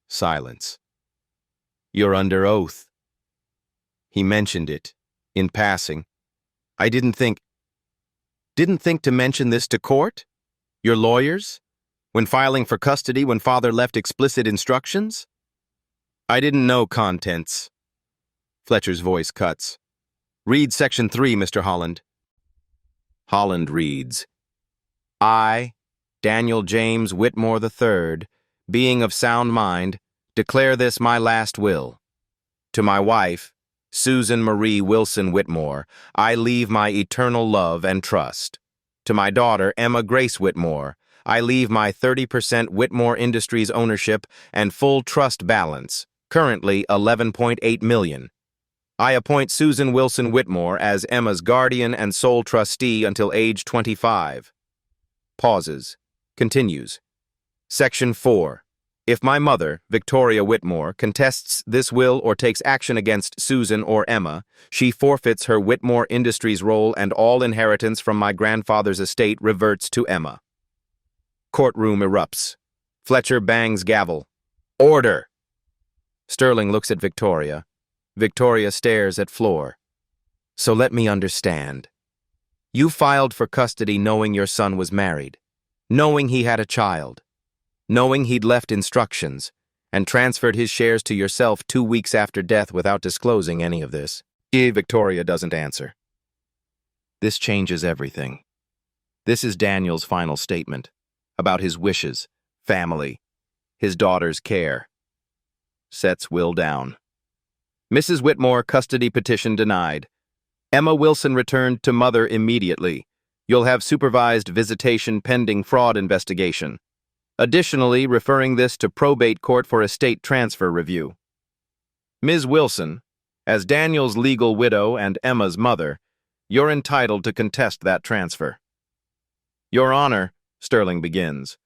Silence. You're under oath. He mentioned it, in passing. I didn't think to mention this to court? Your lawyers? When filing for custody when father left explicit instructions? I didn't know contents. Fletcher's voice cuts. Read Section 3, Mr. Holland. Holland reads, I, Daniel James Whitmore III, being of sound mind, declare this my last will. To my wife, Susan Marie Wilson Whitmore, I leave my eternal love and trust. To my daughter, Emma Grace Whitmore, I leave my 30% Whitmore Industries ownership and full trust balance, currently $11.8 million. I appoint Susan Wilson Whitmore as Emma's guardian and sole trustee until age 25. Pauses. Continues. Section 4. If my mother, Victoria Whitmore, contests this will or takes action against Susan or Emma, she forfeits her Whitmore Industries role and all inheritance from my grandfather's estate reverts to Emma. Courtroom erupts. Fletcher bangs gavel. Order! Sterling looks at Victoria. Victoria stares at floor. So let me understand. You filed for custody knowing your son was married, knowing he had a child, knowing he'd left instructions, and transferred his shares to yourself 2 weeks after death without disclosing any of this. Victoria doesn't answer. This changes everything. This is Daniel's final statement about his wishes, family, his daughter's care. Sets will down. Mrs. Whitmore, custody petition denied. Emma Wilson returned to mother immediately. You'll have supervised visitation pending fraud investigation. Additionally, referring this to probate court for estate transfer review. Ms. Wilson, as Daniel's legal widow and Emma's mother, you're entitled to contest that transfer. Your Honor, Sterling begins.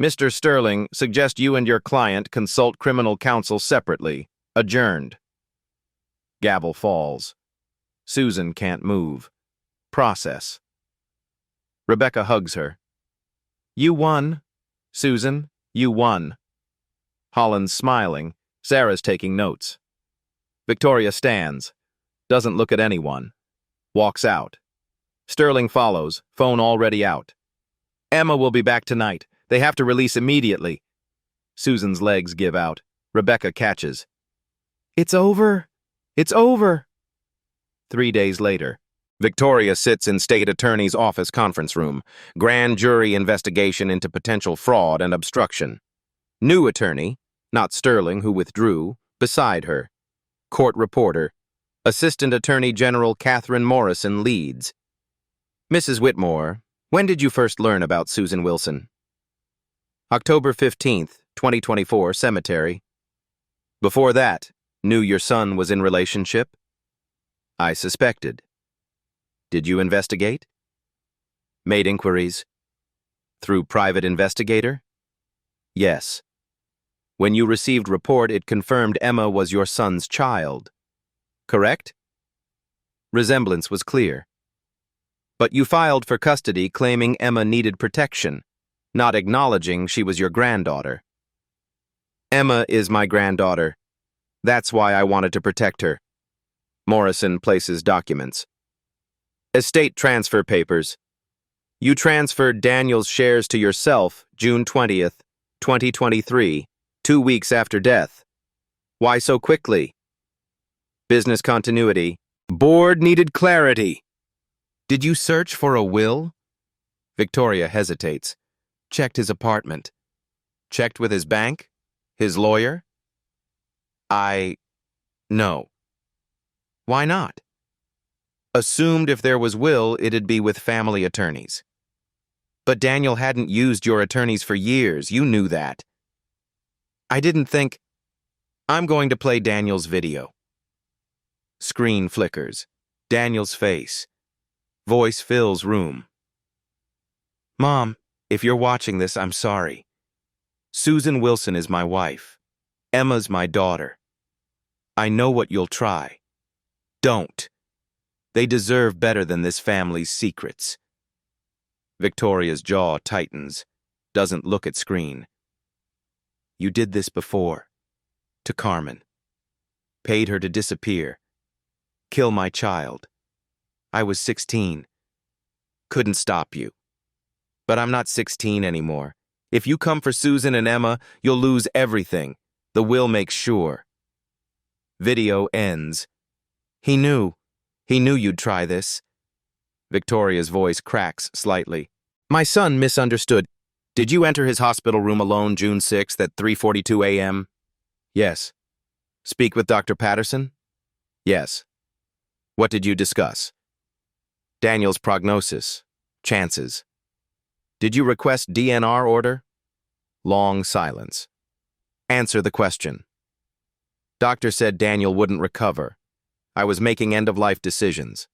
Mr. Sterling, suggest you and your client consult criminal counsel separately. Adjourned. Gavel falls. Susan can't move. Process. Rebecca hugs her. You won, Susan, you won. Holland's smiling. Sarah's taking notes. Victoria stands. Doesn't look at anyone. Walks out. Sterling follows, phone already out. Emma will be back tonight. They have to release immediately. Susan's legs give out. Rebecca catches. It's over. It's over. 3 days later, Victoria sits in state attorney's office conference room. Grand jury investigation into potential fraud and obstruction. New attorney, not Sterling who withdrew, beside her. Court reporter. Assistant Attorney General Catherine Morrison leads. Mrs. Whitmore, when did you first learn about Susan Wilson? October 15th, 2024, cemetery. Before that, knew your son was in relationship? I suspected. Did you investigate? Made inquiries. Through private investigator? Yes. When you received report, it confirmed Emma was your son's child. Correct? Resemblance was clear. But you filed for custody claiming Emma needed protection, not acknowledging she was your granddaughter. Emma is my granddaughter. That's why I wanted to protect her. Morrison places documents. Estate transfer papers. You transferred Daniel's shares to yourself June 20th, 2023, 2 weeks after death. Why so quickly? Business continuity. Board needed clarity. Did you search for a will? Victoria hesitates. Checked his apartment. Checked with his bank? His lawyer? No. Why not? Assumed if there was will, it'd be with family attorneys. But Daniel hadn't used your attorneys for years. You knew that. I didn't think. I'm going to play Daniel's video. Screen flickers. Daniel's face. Voice fills room. Mom, if you're watching this, I'm sorry. Susan Wilson is my wife. Emma's my daughter. I know what you'll try. Don't. They deserve better than this family's secrets. Victoria's jaw tightens, doesn't look at screen. You did this before. To Carmen. Paid her to disappear. Kill my child. I was 16. Couldn't stop you. But I'm not 16 anymore. If you come for Susan and Emma, you'll lose everything. The will makes sure. Video ends. He knew. He knew you'd try this. Victoria's voice cracks slightly. My son misunderstood. Did you enter his hospital room alone June 6th at 3:42 a.m.? Yes. Speak with Dr. Patterson? Yes. What did you discuss? Daniel's prognosis. Chances. Did you request DNR order? Long silence. Answer the question. Doctor said Daniel wouldn't recover. I was making end-of-life decisions.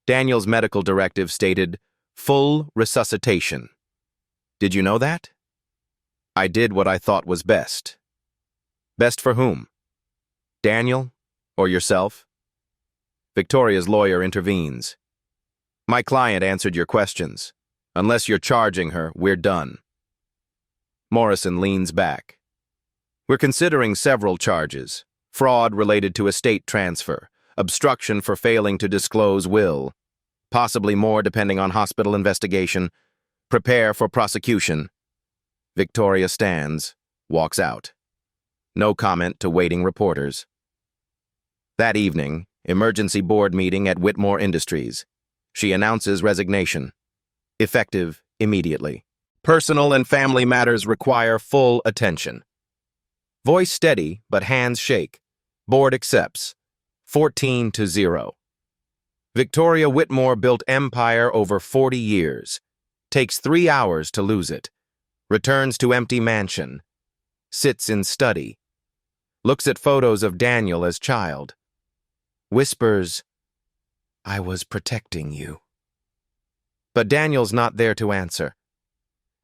Daniel's medical directive stated, full resuscitation. Did you know that? I did what I thought was best. Best for whom? Daniel or yourself? Victoria's lawyer intervenes. My client answered your questions. Unless you're charging her, we're done. Morrison leans back. We're considering several charges. Fraud related to estate transfer, obstruction for failing to disclose will, possibly more depending on hospital investigation. Prepare for prosecution. Victoria stands, walks out. No comment to waiting reporters. That evening, emergency board meeting at Whitmore Industries. She announces resignation. Effective immediately. Personal and family matters require full attention. Voice steady, but hands shake. Board accepts. 14-0. Victoria Whitmore built empire over 40 years. Takes 3 hours to lose it. Returns to empty mansion. Sits in study. Looks at photos of Daniel as child. Whispers, I was protecting you. But Daniel's not there to answer.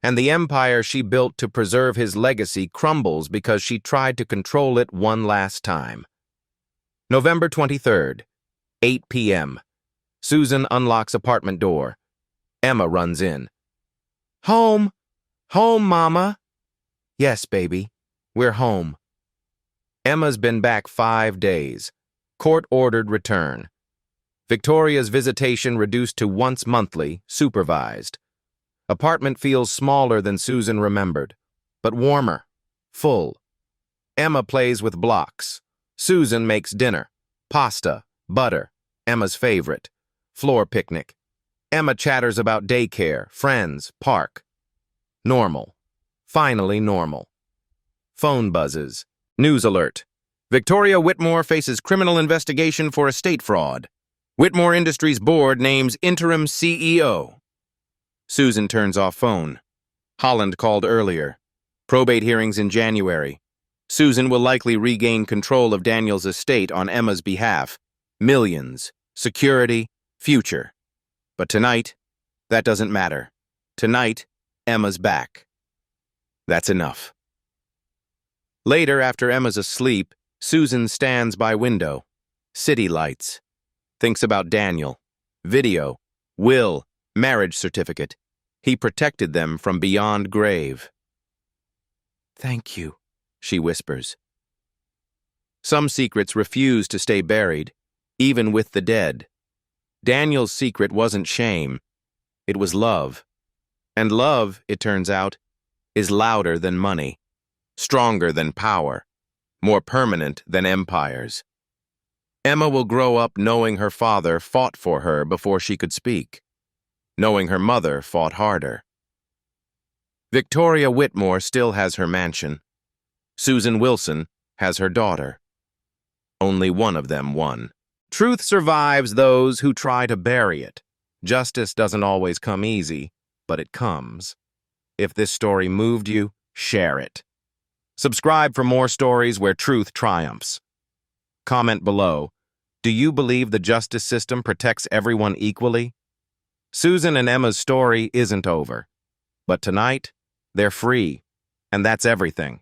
And the empire she built to preserve his legacy crumbles because she tried to control it one last time. November 23rd, 8 p.m. Susan unlocks apartment door. Emma runs in. Home. Home, Mama. Yes, baby. We're home. Emma's been back 5 days. Court-ordered return. Victoria's visitation reduced to once monthly, supervised. Apartment feels smaller than Susan remembered, but warmer, full. Emma plays with blocks. Susan makes dinner. Pasta, butter, Emma's favorite. Floor picnic. Emma chatters about daycare, friends, park. Normal. Finally normal. Phone buzzes. News alert. Victoria Whitmore faces criminal investigation for estate fraud. Whitmore Industries Board names interim CEO. Susan turns off phone. Holland called earlier. Probate hearings in January. Susan will likely regain control of Daniel's estate on Emma's behalf. Millions. Security. Future. But tonight, that doesn't matter. Tonight, Emma's back. That's enough. Later, after Emma's asleep, Susan stands by window. City lights. Thinks about Daniel. Video. Will. Marriage certificate. He protected them from beyond grave. Thank you, she whispers. Some secrets refuse to stay buried, even with the dead. Daniel's secret wasn't shame. It was love. And love, it turns out, is louder than money, stronger than power, more permanent than empires. Emma will grow up knowing her father fought for her before she could speak, knowing her mother fought harder. Victoria Whitmore still has her mansion. Susan Wilson has her daughter. Only one of them won. Truth survives those who try to bury it. Justice doesn't always come easy, but it comes. If this story moved you, share it. Subscribe for more stories where truth triumphs. Comment below, do you believe the justice system protects everyone equally? Susan and Emma's story isn't over. But tonight, they're free, and that's everything.